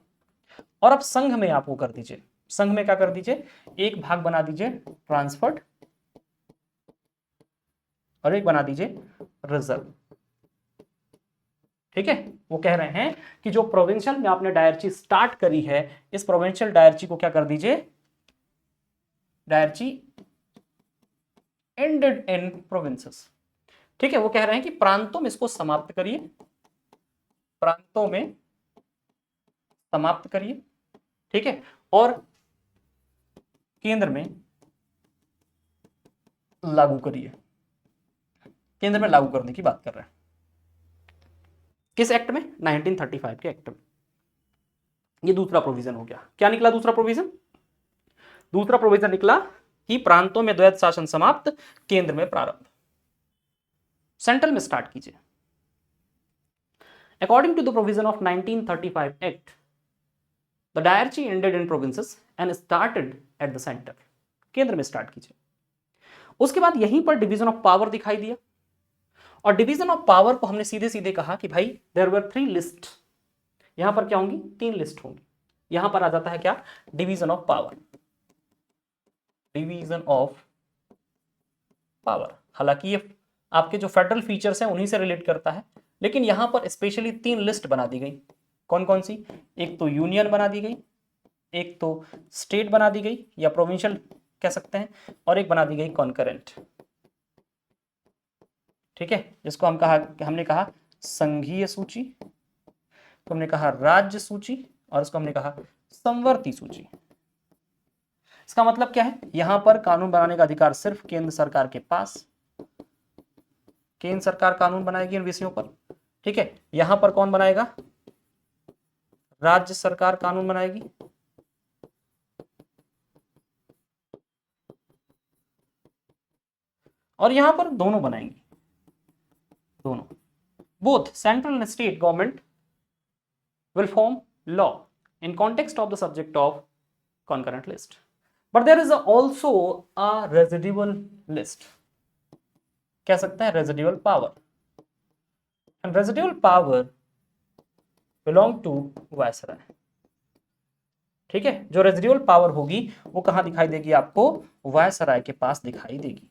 और अब संघ में आप वो कर दीजिए, संघ में क्या कर दीजिए, एक भाग बना दीजिए ट्रांसफर्ड और एक बना दीजिए रिजर्व, ठीक है। वो कह रहे हैं कि जो प्रोविंशियल में आपने डायरची स्टार्ट करी है, इस प्रोविंशियल डायरची को क्या कर दीजिए, डायरची एंडेड इन प्रोविंसेस, ठीक है। वो कह रहे हैं कि प्रांतों में इसको समाप्त करिए, प्रांतों में समाप्त करिए, ठीक है, और केंद्र में लागू करिए, केंद्र में लागू करने की बात कर रहे हैं। किस एक्ट में, 1935 के एक्ट में। ये दूसरा प्रोविजन हो गया। क्या निकला दूसरा प्रोविजन, दूसरा प्रोविजन निकला कि प्रांतों में द्वैध शासन समाप्त, केंद्र में प्रारंभ, सेंट्रल में स्टार्ट कीजिए। According to the provision of 1935 act, the dyarchy ended in provinces and started at the centre, केंद्र में स्टार्ट कीजिए। उसके बाद यहीं पर डिवीजन ऑफ पावर दिखाई दिया, और डिवीजन ऑफ पावर को हमने सीधे सीधे कहा कि भाई देयर वर 3 लिस्ट, यहां पर क्या होंगी, 3 लिस्ट होंगी। यहां पर आ जाता है क्या, division of power, division of power. हालांकि ये आपके जो फेडरल फीचर्स हैं उन्हीं से रिलेट करता है, लेकिन यहां पर स्पेशली 3 लिस्ट बना दी गई। कौन कौन सी, एक तो यूनियन बना दी गई, एक तो स्टेट बना दी गई या प्रोविंशियल कह सकते हैं, और एक बना दी गई कॉन्करेंट, ठीक है, जिसको हमने कहा संघीय सूची, तो हमने कहा राज्य सूची, और इसको हमने कहा समवर्ती सूची। इसका मतलब क्या है, यहां पर कानून बनाने का अधिकार सिर्फ केंद्र सरकार के पास, केंद्र सरकार कानून बनाएगी इन विषयों पर, ठीक है। यहां पर कौन बनाएगा, राज्य सरकार कानून बनाएगी, और यहां पर दोनों बनाएंगी, दोनों, both central and state government will form law in context of the subject of concurrent list, but there is also a residual list, कह सकते हैं residual power, and residual power belong to viceroy, ठीक है। जो रेजिडुअल पावर होगी वो कहां दिखाई देगी आपको, वायसराय के पास दिखाई देगी।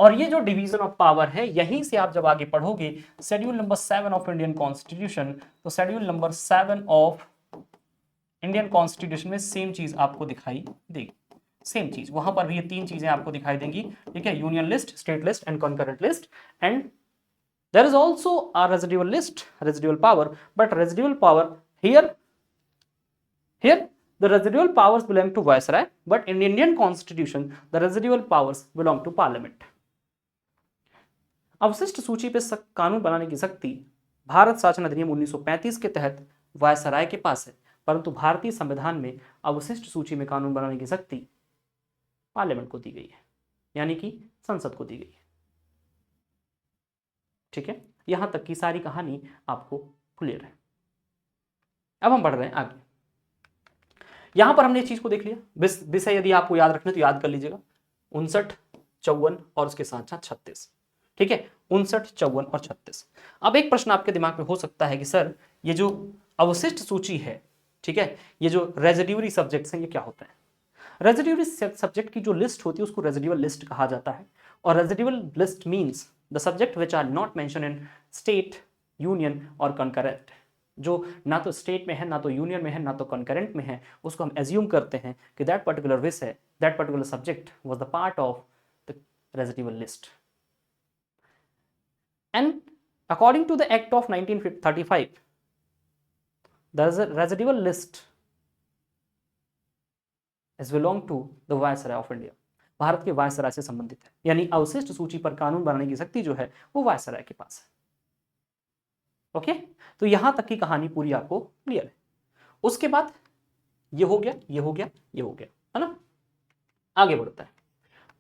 और ये जो डिवीजन ऑफ पावर है, यहीं से आप जब आगे पढ़ोगे schedule number 7 of Indian constitution, तो schedule number 7 of Indian constitution में सेम चीज आपको दिखाई देगी, सेम चीज, वहां पर भी ये 3 चीजें आपको दिखाई देंगी, ठीक है, union list, state list and concurrent list, and There is also a residual list, residual power, but residual power here the residual powers belong to viceroy, but in Indian constitution the residual powers belong to parliament. अवशिष्ट सूची पे कानून बनाने की शक्ति भारत शासन अधिनियम 1935 के तहत वायसराय के पास है, परंतु भारतीय संविधान में अवशिष्ट सूची में कानून बनाने की शक्ति पार्लियामेंट को दी गई है, यानी कि संसद को दी गई है। ठीक है, यहां तक की सारी कहानी आपको क्लियर है। अब हम बढ़ रहे हैं आगे। यहां पर हमने इस चीज को देख लिया। विषय यदि आपको याद रखना तो याद कर लीजिएगा 59, 54 और उसके साथ साथ 36। ठीक है, 59, 54 और 36। अब एक प्रश्न आपके दिमाग में हो सकता है कि सर ये जो अवशिष्ट सूची है, ठीक है, ये जो रेजिड्यूरी सब्जेक्ट्स हैं ये क्या होता है? रेजिड्यूरी सब्जेक्ट की जो लिस्ट होती है उसको रेजिड्यूअल लिस्ट कहा जाता है। और residual list means the subject which are not mention in state, union और कंकरेंट। जो ना तो स्टेट में है, ना तो यूनियन में है, ना तो कंकरेंट में है, उसको हम एज्यूम करते हैं कि दैट पर्टिकुलर विषय, that particular subject was the part of the residual list. And according to the Act of 1935, the residual list is belong to the Viceroy of India. Bharat के वायसराय से संबंधित है, यानी अवशिष्ट सूची पर कानून बनाने की शक्ति जो है वो वायसराय के पास है। ओके, तो यहां तक की कहानी पूरी आपको क्लियर है। उसके बाद ये हो गया, ये हो गया, ये हो गया, है ना। आगे बढ़ता है।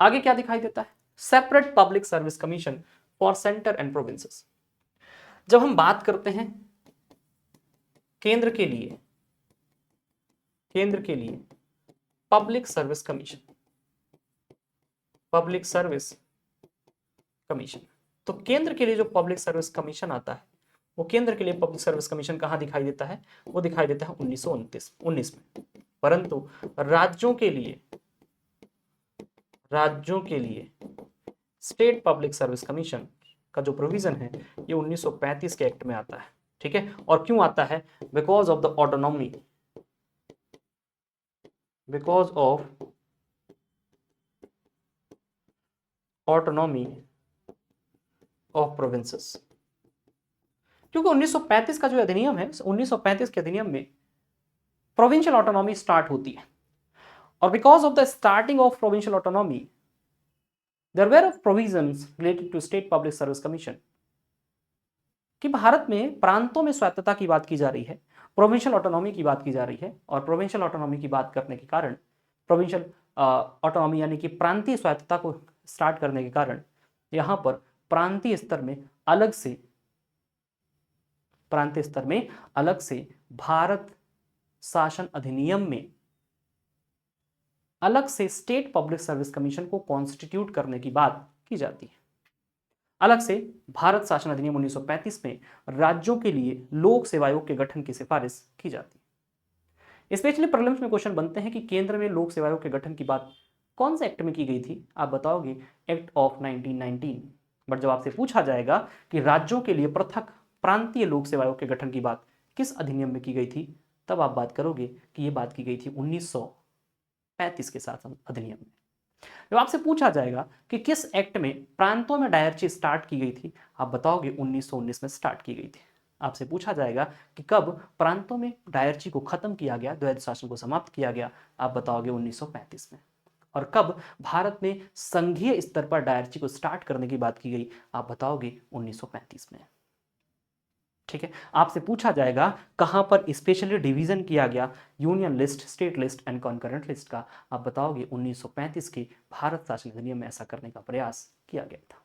आगे क्या दिखाई देता है? Separate public service commission for centre and provinces. जब हम बात करते हैं केंद्र के लिए पब्लिक सर्विस कमीशन, तो केंद्र के लिए जो पब्लिक सर्विस कमीशन आता है वो केंद्र के लिए पब्लिक सर्विस कमीशन कहां दिखाई देता है? वो दिखाई देता है 1919 में। परंतु राज्यों के लिए स्टेट पब्लिक सर्विस कमीशन का जो प्रोविजन है ये 1935 के एक्ट में आता है। ठीक है, और क्यों आता है? Because of the autonomy, of provinces. क्योंकि 1935 का जो अधिनियम है, 1935 के अधिनियम में प्रोविंशियल ऑटोनॉमी स्टार्ट होती है, और because of the starting of provincial autonomy there were provisions related to state public service commission कि भारत में प्रांतों में स्वायत्तता की बात की जा रही है, प्रोविंशियल ऑटोनॉमी की बात की जा रही है, और प्रोविंशियल ऑटोनॉमी की बात करने के कारण, प्रोविंशियल ऑटोनॉमी यानी कि प्रांतीय स्वायत्तता को स्टार्ट करने के कारण यहाँ पर प्रांतीय स्तर में अलग से भारत शासन अधिनियम में अलग से स्टेट पब्लिक सर्विस कमीशन को कॉन्स्टिट्यूट करने की बात की जाती है। अलग से भारत शासन अधिनियम 1935 में राज्यों के लिए लोक सेवा आयोग के गठन की सिफारिश की जाती है। स्पेशली प्रीलिम्स में क्वेश्चन बनते हैं कि केंद्र में लोक सेवा आयोग के गठन की बात कौन से एक्ट में की गई थी? आप बताओगे एक्ट ऑफ 1919। बट जब आपसे पूछा जाएगा कि राज्यों के लिए पृथक प्रांतीय लोक सेवा आयोग के गठन की बात किस अधिनियम में की गई थी, तब आप बात करोगे कि यह बात की गई थी 1935 के साथ अधिनियम में। जब आपसे पूछा जाएगा कि किस एक्ट में प्रांतों में डायरची स्टार्ट की गई थी, आप बताओगे 1919 में स्टार्ट की गई थी। आपसे पूछा जाएगा कि कब प्रांतों में डायरची को खत्म किया गया, द्वैध शासन को समाप्त किया गया, आप बताओगे 1935 में। और कब भारत में संघीय स्तर पर डायरची को स्टार्ट करने की बात की गई, आप बताओगे 1935 में। ठीक है, आपसे पूछा जाएगा कहां पर स्पेशली डिवीजन किया गया union list, state list and concurrent list का, आप बताओगे 1935 के भारत शासन अधिनियम में ऐसा करने का प्रयास किया गया था।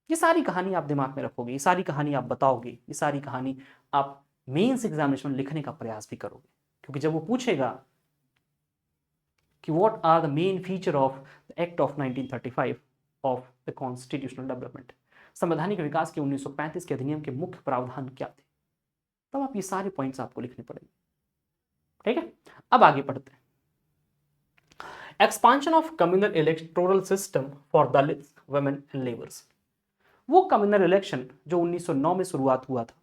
ये सारी कहानी आप दिमाग में रखोगे, ये सारी कहानी आप बताओगे, ये सारी कहानी आप मेंस एग्जामिनेशन में लिखने का प्रयास भी करोगे, क्योंकि जब वो पूछेगा कि what are the main feature of the act of 1935 of the constitutional development, संवैधानिक विकास के 1935 के अधिनियम के मुख्य प्रावधान क्या थे, तब आप ये सारे पॉइंट्स आपको लिखने पड़ेंगे। ठीक है, अब आगे पढ़ते हैं। Expansion of communal electoral system for Dalits, women and labours. वो कम्युनल इलेक्शन जो 1909 में शुरुआत हुआ था,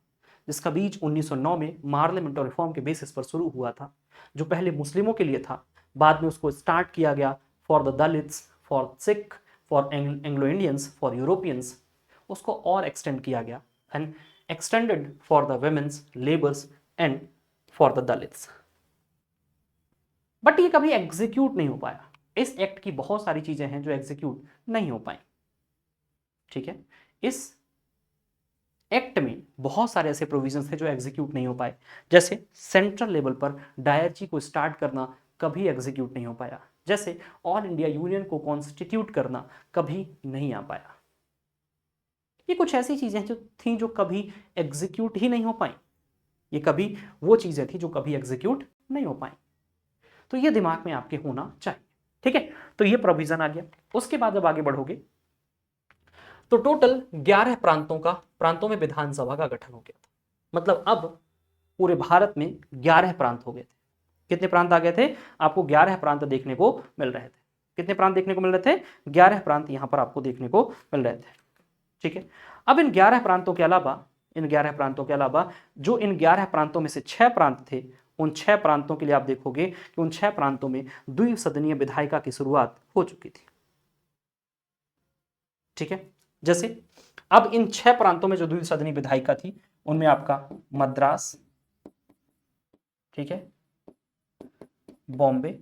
जिसका बीज 1909 में मार्लियामेंट रिफॉर्म के बेसिस पर शुरू हुआ था, जो पहले मुस्लिमों के लिए था, बाद में उसको स्टार्ट किया गया for the Dalits, for Sikh, for Anglo Indians, for Europeans. उसको और एक्सटेंड किया गया and extended for the women's labours and for the Dalits. But ये कभी एग्जीक्यूट नहीं हो पाया। इस एक्ट की बहुत सारी चीजें हैं जो एग्जीक्यूट नहीं हो पाई। ठीक है, इस एक्ट में बहुत सारे ऐसे प्रोविजंस थे जो एग्जीक्यूट नहीं हो पाए, जैसे सेंट्रल लेवल पर डायरची को स्टार्ट करना कभी एग्जीक्यूट नहीं हो पाया, जैसे ऑल इंडिया यूनियन को कॉन्स्टिट्यूट करना कभी नहीं आ पाया। ये कुछ ऐसी चीजें जो थी जो कभी एग्जीक्यूट ही नहीं हो पाई। ये कभी वो चीजें थी जो कभी एग्जीक्यूट नहीं हो पाई। तो ये दिमाग में आपके होना चाहिए। ठीक है, तो ये प्रोविजन आ गया। उसके बाद जब आगे बढ़ोगे तो टोटल 11 प्रांतों में विधानसभा का गठन हो गया था। मतलब अब पूरे भारत में 11 प्रांत हो गए थे। कितने प्रांत आ गए थे? आपको 11 प्रांत देखने को मिल रहे थे। कितने प्रांत देखने को मिल रहे थे? 11 प्रांत यहां पर आपको देखने को मिल रहे थे। ठीक है, अब इन 11 प्रांतों के अलावा जो इन 11 प्रांतों में से 6 प्रांत थे, उन 6 प्रांतों के लिए आप देखोगे कि उन 6 प्रांतों में द्विसदनीय विधायिका की शुरुआत हो चुकी थी। ठीक है, जैसे अब इन 6 प्रांतों में जो द्विसदनीय विधायिका थी उनमें आपका मद्रास, ठीक है, बॉम्बे,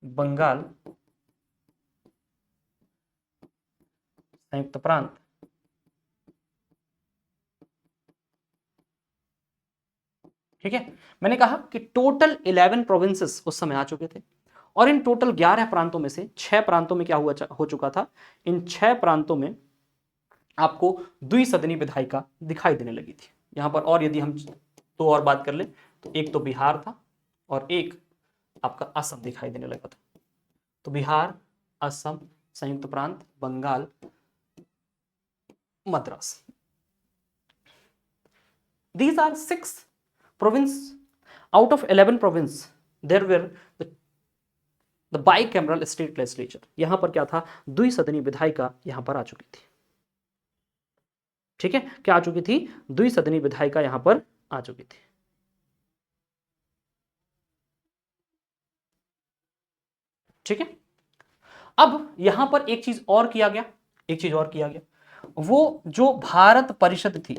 बंगाल, संयुक्त प्रांत, ठीक है। मैंने कहा कि टोटल 11 प्रोविंसेस उस समय आ चुके थे और इन टोटल 11 प्रांतों में से 6 प्रांतों में क्या हो चुका था? इन 6 प्रांतों में आपको द्विसदनीय विधायिका दिखाई देने लगी थी। यहां पर और यदि हम तो और बात कर ले तो एक तो बिहार था और एक आपका असम दिखाई देने लगा था। तो बिहार, असम, संयुक्त प्रांत, Bengal, Madras, these are 6 province out of 11 province there were the bicameral state legislature। यहां पर क्या था? द्विसदनीय विधायिका यहां पर आ चुकी थी। ठीक है, क्या आ चुकी थी? द्विसदनीय विधायिका यहां पर आ चुकी थी। ठीक है, अब यहां पर एक चीज और किया गया, वो जो भारत परिषद थी,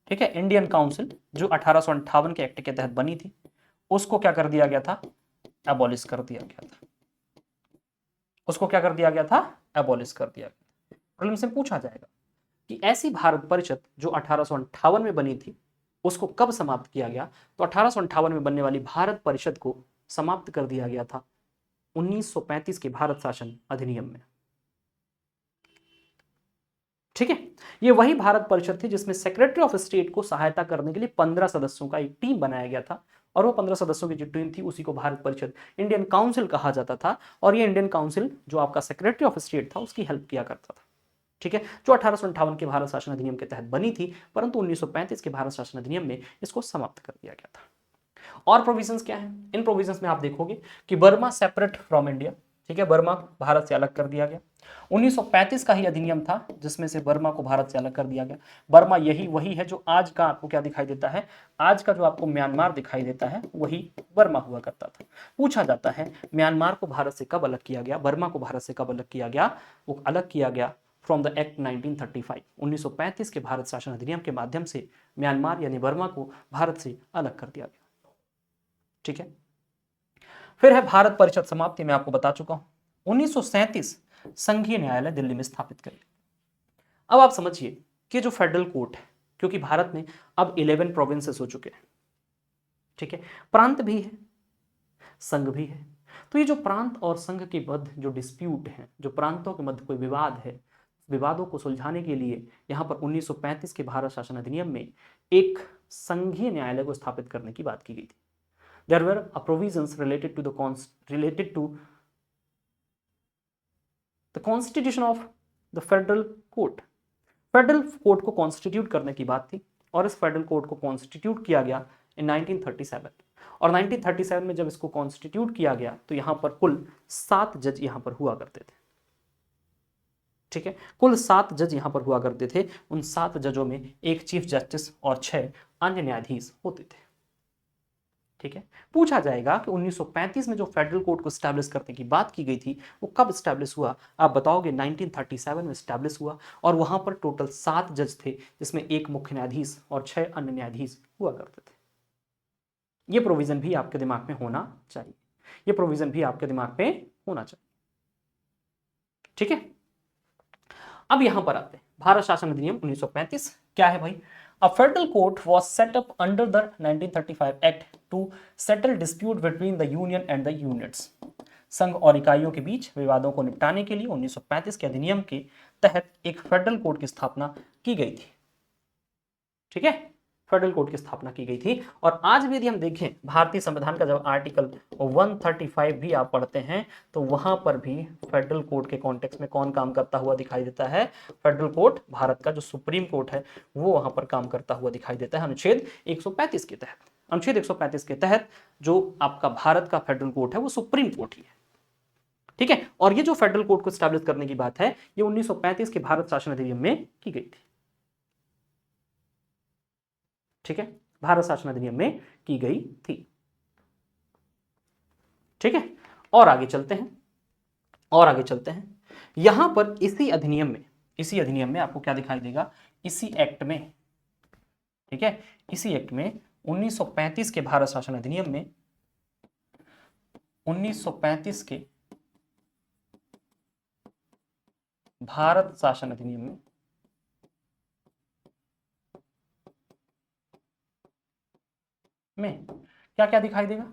ठीक है, इंडियन काउंसिल जो 1858 के एक्ट के तहत बनी थी, उसको क्या कर दिया गया था? एबॉलिश कर दिया गया था। एबॉलिश कर दिया गया। प्रीलिम्स में पूछा जाएगा कि ऐसी भारत परिषद जो 1858 में बनी थी उसको कब समाप्त किया गया? तो 1858 में बनने वाली भारत परिषद को समाप्त कर दिया गया था 1935 के भारत शासन अधिनियम में। ठीक है, ये वही भारत परिषद थी जिसमें सेक्रेटरी ऑफ स्टेट को सहायता करने के लिए 15 सदस्यों का एक टीम बनाया गया था और वो 15 सदस्यों की जो टीम थी उसी को भारत परिषद, इंडियन काउंसिल कहा जाता था। और ये इंडियन काउंसिल जो आपका सेक्रेटरी ऑफ स्टेट था उसकी हेल्प किया करता था। ठीक है, जो 1858 के भारत शासन अधिनियम के तहत बनी थी, परंतु 1935 के भारत शासन अधिनियम में इसको समाप्त कर दिया गया था। और प्रोविजंस क्या है? इन प्रोविजंस में आप देखोगे कि बर्मा सेपरेट फ्रॉम इंडिया। ठीक है, बर्मा भारत से अलग कर दिया गया। 1935 का ही अधिनियम था जिसमें से बर्मा को भारत से अलग कर दिया गया। बर्मा यही वही है जो आज का आपको क्या दिखाई देता है? आज का जो आपको म्यांमार दिखाई देता है वही बर्मा हुआ करता था। पूछा जाता है म्यांमार को भारत से कब अलग किया गया, बर्मा को भारत से कब अलग किया गया? वो अलग किया गया फ्रॉम द एक्ट 1935, 1935 के भारत शासन अधिनियम के माध्यम से म्यांमार यानी बर्मा को भारत से अलग कर दिया गया। ठीक है, फिर है भारत परिषद समाप्ति, मैं आपको बता चुका हूं। 1937 संघीय न्यायालय दिल्ली में स्थापित कर लिया। अब आप समझिए कि जो फेडरल कोर्ट है, क्योंकि भारत में अब 11 प्रोविंसेस हो चुके हैं, ठीक है, प्रांत भी है, संघ भी है। तो ये जो प्रांत और संघ के मध्य जो डिस्प्यूट है, जो प्रांतों के मध्य कोई विवाद है, विवादों को सुलझाने के लिए यहां पर 1935 के भारत शासन अधिनियम में एक संघीय न्यायालय को स्थापित करने की बात की गई थी। There were provisions related to the constitution of the federal court। Federal court को कॉन्स्टिट्यूट करने की बात थी और इस फेडरल कोर्ट को कॉन्स्टिट्यूट किया गया इन 1937। और 1937 में जब इसको कॉन्स्टिट्यूट किया गया तो यहां पर कुल 7 जज यहां पर हुआ करते थे। ठीक है, कुल 7 जज यहां पर हुआ करते थे। उन 7 जजों में एक चीफ जस्टिस और 6 अन्य न्यायाधीश होते थे। ठीक है, पूछा जाएगा कि 1935 में जो फेडरल कोर्ट को स्टैब्लिश करने की बात की गई थी वो कब स्टैब्लिश हुआ, आप बताओगे 1937 में स्टैब्लिश हुआ, और वहां पर टोटल 7 जज थे जिसमें एक मुख्य न्यायाधीश और 6 अन्य न्यायाधीश हुआ करते थे। ये प्रोविजन भी आपके दिमाग में होना चाहिए, ये प्रोविजन भी आपके दिमाग में होना चाहिए। ठीक है, अब यहां पर आते हैं भारत शासन अधिनियम 1935 क्या है भाई। A federal court was set up under the 1935 Act to settle dispute between the union and the units. संघ और इकाइयों के बीच विवादों को निपटाने के लिए 1935 के अधिनियम के तहत एक फेडरल कोर्ट की स्थापना की गई थी। ठीक है, फेडरल कोर्ट की स्थापना की गई थी। और आज भी यदि हम देखें भारतीय संविधान का जब आर्टिकल 135 भी आप पढ़ते हैं तो वहां पर भी फेडरल कोर्ट के कॉन्टेक्स्ट में कौन काम करता हुआ दिखाई देता है, फेडरल कोर्ट, भारत का जो सुप्रीम कोर्ट है वो वहां पर काम करता हुआ दिखाई देता है अनुच्छेद 135 के तहत। अनुच्छेद 135 के तहत जो आपका भारत का फेडरल कोर्ट है वो सुप्रीम कोर्ट ही है। ठीक है, और ये जो फेडरल कोर्ट को स्टैब्लिश करने की बात है ये 1935 के भारत शासन अधिनियम में की गई थी। ठीक है, भारत शासन अधिनियम में की गई थी। ठीक है, और आगे चलते हैं, और आगे चलते हैं। यहां पर इसी अधिनियम में आपको क्या दिखाई देगा, इसी एक्ट में, ठीक है, इसी एक्ट में 1935 के भारत शासन अधिनियम में, 1935 के भारत शासन अधिनियम में क्या क्या दिखाई देगा,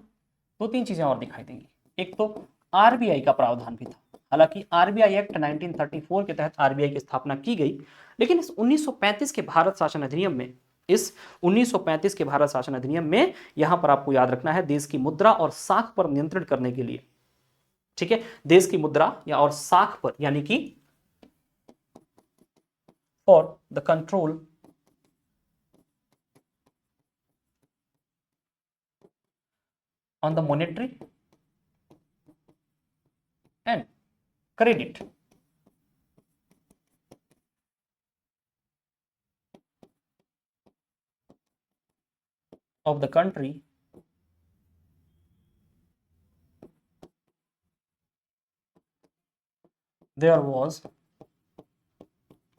दो तीन चीजें और दिखाई देंगी। एक तो आरबीआई का प्रावधान भी था, हालांकि आरबीआई एक्ट 1934 के तहत आरबीआई की स्थापना की गई, लेकिन इस 1935 के भारत शासन अधिनियम में, इस 1935 के भारत शासन अधिनियम में यहां पर आपको याद रखना है देश की मुद्रा और साख पर नियंत्रण करने के लिए, ठीक है, देश की मुद्रा या और साख पर, यानी कि for the control on the monetary and credit of the country there was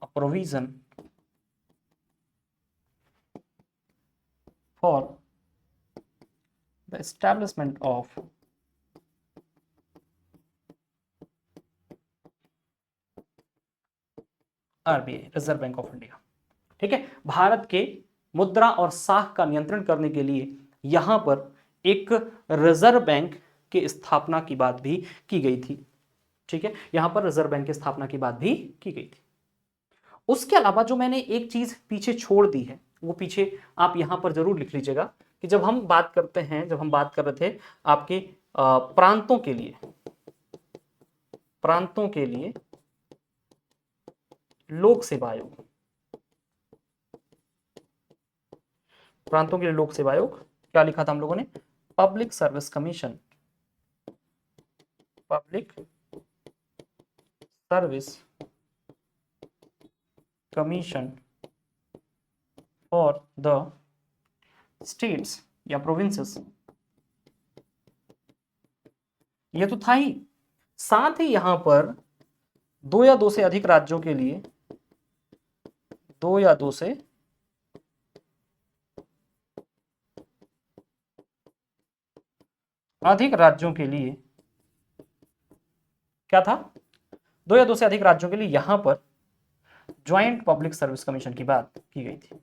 a provision for the establishment of RBI, reserve bank of India. ठीक है, भारत के मुद्रा और साख का नियंत्रण करने के लिए यहां पर एक रिजर्व बैंक की स्थापना की बात भी की गई थी। ठीक है, यहां पर रिजर्व बैंक की स्थापना की बात भी की गई थी। उसके अलावा जो मैंने एक चीज पीछे छोड़ दी है वो पीछे आप यहां पर जरूर लिख लीजिएगा कि जब हम बात करते हैं, जब हम बात कर रहे थे आपके प्रांतों के लिए, प्रांतों के लिए लोक सेवा आयोग, प्रांतों के लिए लोक सेवा आयोग, क्या लिखा था हम लोगों ने, public service commission, public service commission for the states या प्रोविंसेस, ये तो था ही। साथ ही यहां पर दो या दो से अधिक राज्यों के लिए, दो या दो से अधिक राज्यों के लिए क्या था, दो या दो से अधिक राज्यों के लिए यहां पर ज्वाइंट पब्लिक सर्विस कमीशन की बात की गई थी।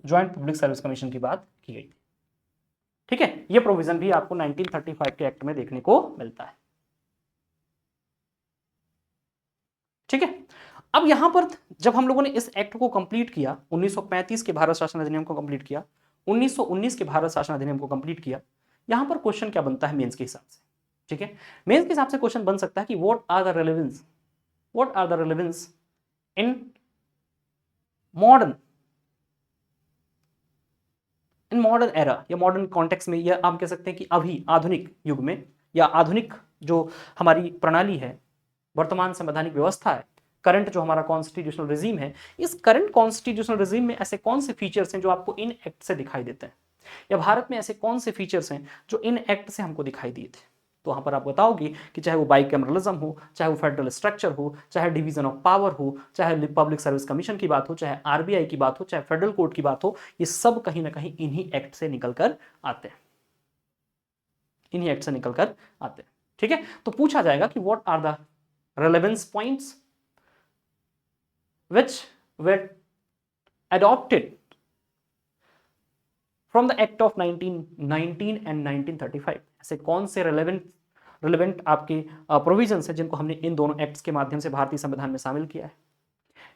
ज्वाइंट पब्लिक सर्विस कमीशन की बात की गई थी। ठीक है, यह प्रोविजन भी आपको 1935 के एक्ट में देखने को मिलता है। ठीक है, अब यहां पर जब हम लोगों ने इस एक्ट को कंप्लीट किया, 1935 के भारत शासन अधिनियम को कंप्लीट किया, 1919 के भारत शासन अधिनियम को कंप्लीट किया, यहां पर क्वेश्चन क्या बनता है मेंस के हिसाब से। ठीक है, मेंस के हिसाब से क्वेश्चन बन सकता है कि what are the relevance, what are the relevance in modern, in modern era या मॉडर्न कॉन्टेक्स्ट में, या आप कह सकते हैं कि अभी आधुनिक युग में या आधुनिक जो हमारी प्रणाली है वर्तमान संवैधानिक व्यवस्था है, करंट जो हमारा कॉन्स्टिट्यूशनल रिजीम है, इस करंट कॉन्स्टिट्यूशनल रिजीम में ऐसे कौन से फीचर्स हैं जो आपको इन एक्ट से दिखाई देते हैं, या भारत में ऐसे कौन से फीचर्स हैं जो इन एक्ट से हमको दिखाई दिए थे। तो वहां पर आप बताओगे कि चाहे वो बाइकैमरलिज्म हो, चाहे वो फेडरल स्ट्रक्चर हो, चाहे डिवीजन ऑफ पावर हो, चाहे पब्लिक सर्विस कमीशन की बात हो, चाहे आरबीआई की बात हो, चाहे फेडरल कोर्ट की बात हो, ये सब कहीं ना कहीं इन्हीं एक्ट से निकल कर आते हैं, इन्हीं एक्ट से निकल कर आते हैं। ठीक है, तो पूछा जाएगा कि what are the relevance points which were adopted from the act of 1919 and 1935। ऐसे कौन से रेलेवेंट आपके प्रोविजंस हैं जिनको हमने इन दोनों एक्ट्स के माध्यम से भारतीय संविधान में शामिल किया है।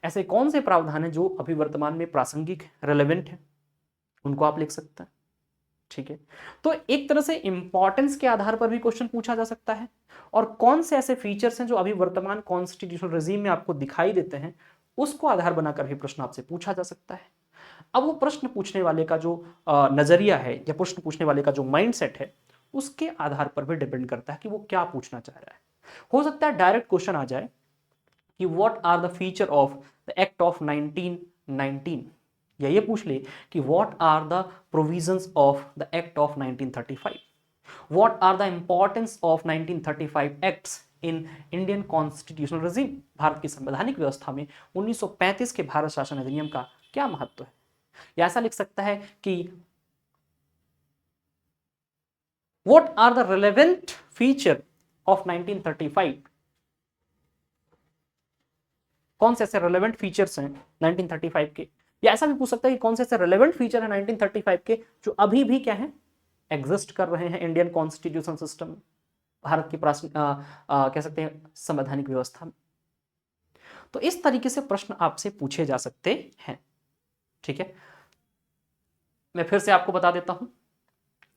ऐसे कौन से प्रावधान हैं जो अभी वर्तमान में प्रासंगिक रेलेवेंट है, उनको आप लिख सकते हैं। ठीक है, तो एक तरह से इंपॉर्टेंस के आधार पर भी क्वेश्चन पूछा जा सकता है, और कौन से ऐसे फीचर्स हैं जो अभी वर्तमान कॉन्स्टिट्यूशनल रेजीम में आपको दिखाई देते हैं, उसको आधार बनाकर भी प्रश्न आपसे पूछा जा सकता है। अब वो प्रश्न पूछने वाले का जो नजरिया है, या प्रश्न पूछने वाले का जो माइंडसेट है, उसके आधार पर भी डिपेंड करता है कि वो क्या पूछना चाह रहा है। हो सकता है डायरेक्ट क्वेश्चन आ जाए कि what are the feature of the act of 1919, या ये पूछ ले कि what are the provisions of the act of 1935, what are the importance of 1935 acts in Indian constitutional regime, Bharat की संवैधानिक व्यवस्था में 1935 के भारत शासन अधिनियम का क्या महत्व है। या ऐसा लिख सकता है कि what are the relevant feature of 1935, कौन से ऐसे रिलेवेंट फीचर्स हैं 1935 के। या ऐसा भी पूछ सकता है कि कौन से ऐसे रिलेवेंट फीचर हैं 1935 के जो अभी भी क्या है, एग्जिस्ट कर रहे हैं इंडियन कॉन्स्टिट्यूशन सिस्टम में, भारत की कह सकते हैं संवैधानिक व्यवस्था में। तो इस तरीके से प्रश्न आपसे पूछे जा सकते हैं। ठीक है, मैं फिर से आपको बता देता हूं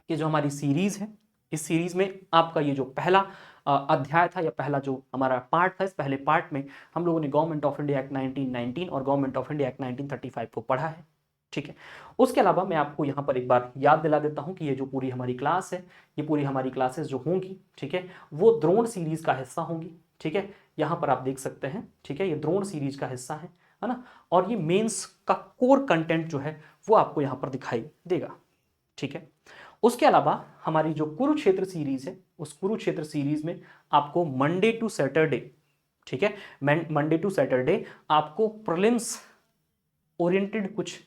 कि जो हमारी सीरीज है, इस सीरीज में आपका ये जो पहला अध्याय था, या पहला जो हमारा पार्ट था, इस पहले पार्ट में हम लोगों ने गवर्नमेंट ऑफ इंडिया एक्ट 1919 और गवर्नमेंट ऑफ इंडिया एक्ट 1935 को पढ़ा है। ठीक है, उसके अलावा मैं आपको यहाँ पर एक बार याद दिला देता हूँ कि ये जो पूरी हमारी क्लास है, ये पूरी हमारी क्लासेस जो होंगी, ठीक है, वो द्रोण सीरीज का हिस्सा होंगी। ठीक है, यहाँ पर आप देख सकते हैं, ठीक है, ये द्रोण सीरीज का हिस्सा है ना, और ये मेंस का कोर कंटेंट जो है वो आपको यहाँ पर दिखाई देगा। ठीक है, उसके अलावा हमारी जो कुरुक्षेत्र सीरीज है, उस कुरुक्षेत्र सीरीज में आपको मंडे टू सैटरडे, ठीक है, मंडे टू सैटरडे आपको प्रीलिम्स ओरिएंटेड कुछ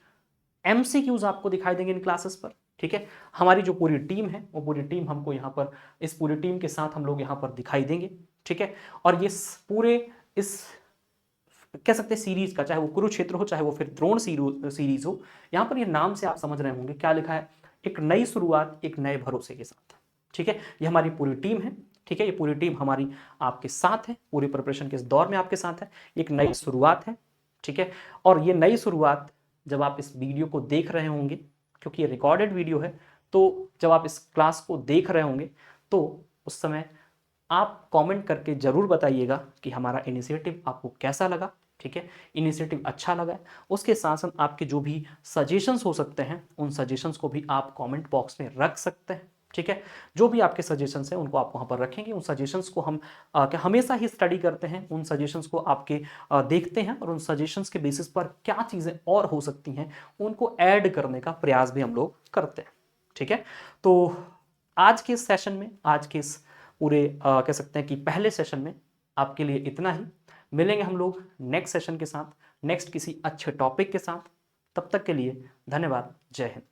एमसीक्यूज आपको दिखाई देंगे इन क्लासेस पर। ठीक है, हमारी जो पूरी टीम है, वो पूरी टीम हमको यहाँ पर, इस पूरी टीम के साथ हम लोग यहाँ पर दिखाई देंगे। ठीक है, और ये पूरे इस कह सकते हैं सीरीज का, चाहे वो कुरुक्षेत्र हो, चाहे वो फिर द्रोण सीरीज हो, यहाँ पर ये नाम से आप समझ रहे होंगे क्या लिखा है, एक नई शुरुआत एक नए भरोसे के साथ। ठीक है, ये हमारी पूरी टीम है। ठीक है, ये पूरी टीम हमारी आपके साथ है, पूरी प्रिपरेशन के इस दौर में आपके साथ है, एक नई शुरुआत है। ठीक है, और ये नई शुरुआत जब आप इस वीडियो को देख रहे होंगे, क्योंकि ये रिकॉर्डेड वीडियो है, तो जब आप इस क्लास को देख रहे होंगे तो उस समय आप कमेंट करके जरूर बताइएगा कि हमारा इनिशिएटिव आपको कैसा लगा। ठीक है, इनिशिएटिव अच्छा लगा है, उसके साथ साथ आपके जो भी सजेशंस हो सकते हैं, उन सजेशंस को भी आप कमेंट बॉक्स में रख सकते हैं। ठीक है, जो भी आपके सजेशंस हैं उनको आप वहाँ पर रखेंगे। उन सजेशंस को हम हमेशा ही स्टडी करते हैं, उन सजेशंस को आपके देखते हैं, और उन सजेशंस के बेसिस पर क्या चीज़ें और हो सकती हैं उनको ऐड करने का प्रयास भी हम लोग करते हैं। ठीक है, तो आज के इस सेशन में, आज के इस पूरे कह सकते हैं कि पहले सेशन में आपके लिए इतना ही। मिलेंगे हम लोग नेक्स्ट सेशन के साथ, नेक्स्ट किसी अच्छे टॉपिक के साथ। तब तक के लिए धन्यवाद, जय हिंद।